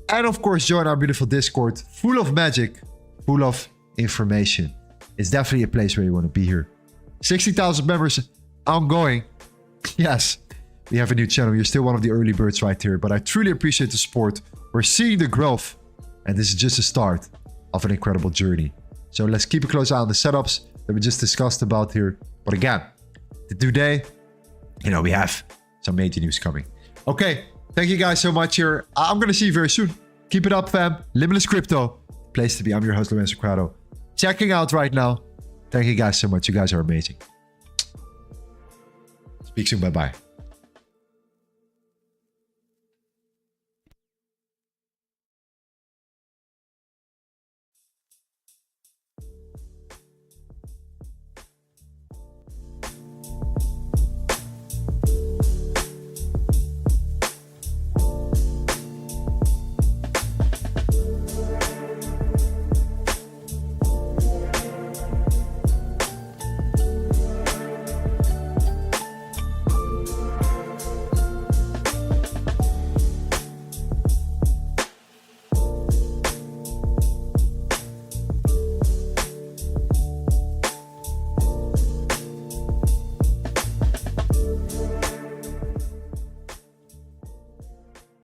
S1: And of course, join our beautiful Discord, full of magic, full of information. It's definitely a place where you want to be here. 60,000 members ongoing. Yes, we have a new channel. You're still one of the early birds right here, but I truly appreciate the support. We're seeing the growth, and this is just the start of an incredible journey. So let's keep a close eye on the setups that we just discussed about here. But again, today, we have some major news coming. Okay, thank you guys so much here. I'm going to see you very soon. Keep it up, fam. Limitless Crypto, place to be. I'm your host, Lorenzo Corrado. Checking out right now. Thank you guys so much. You guys are amazing. Speak soon. Bye-bye.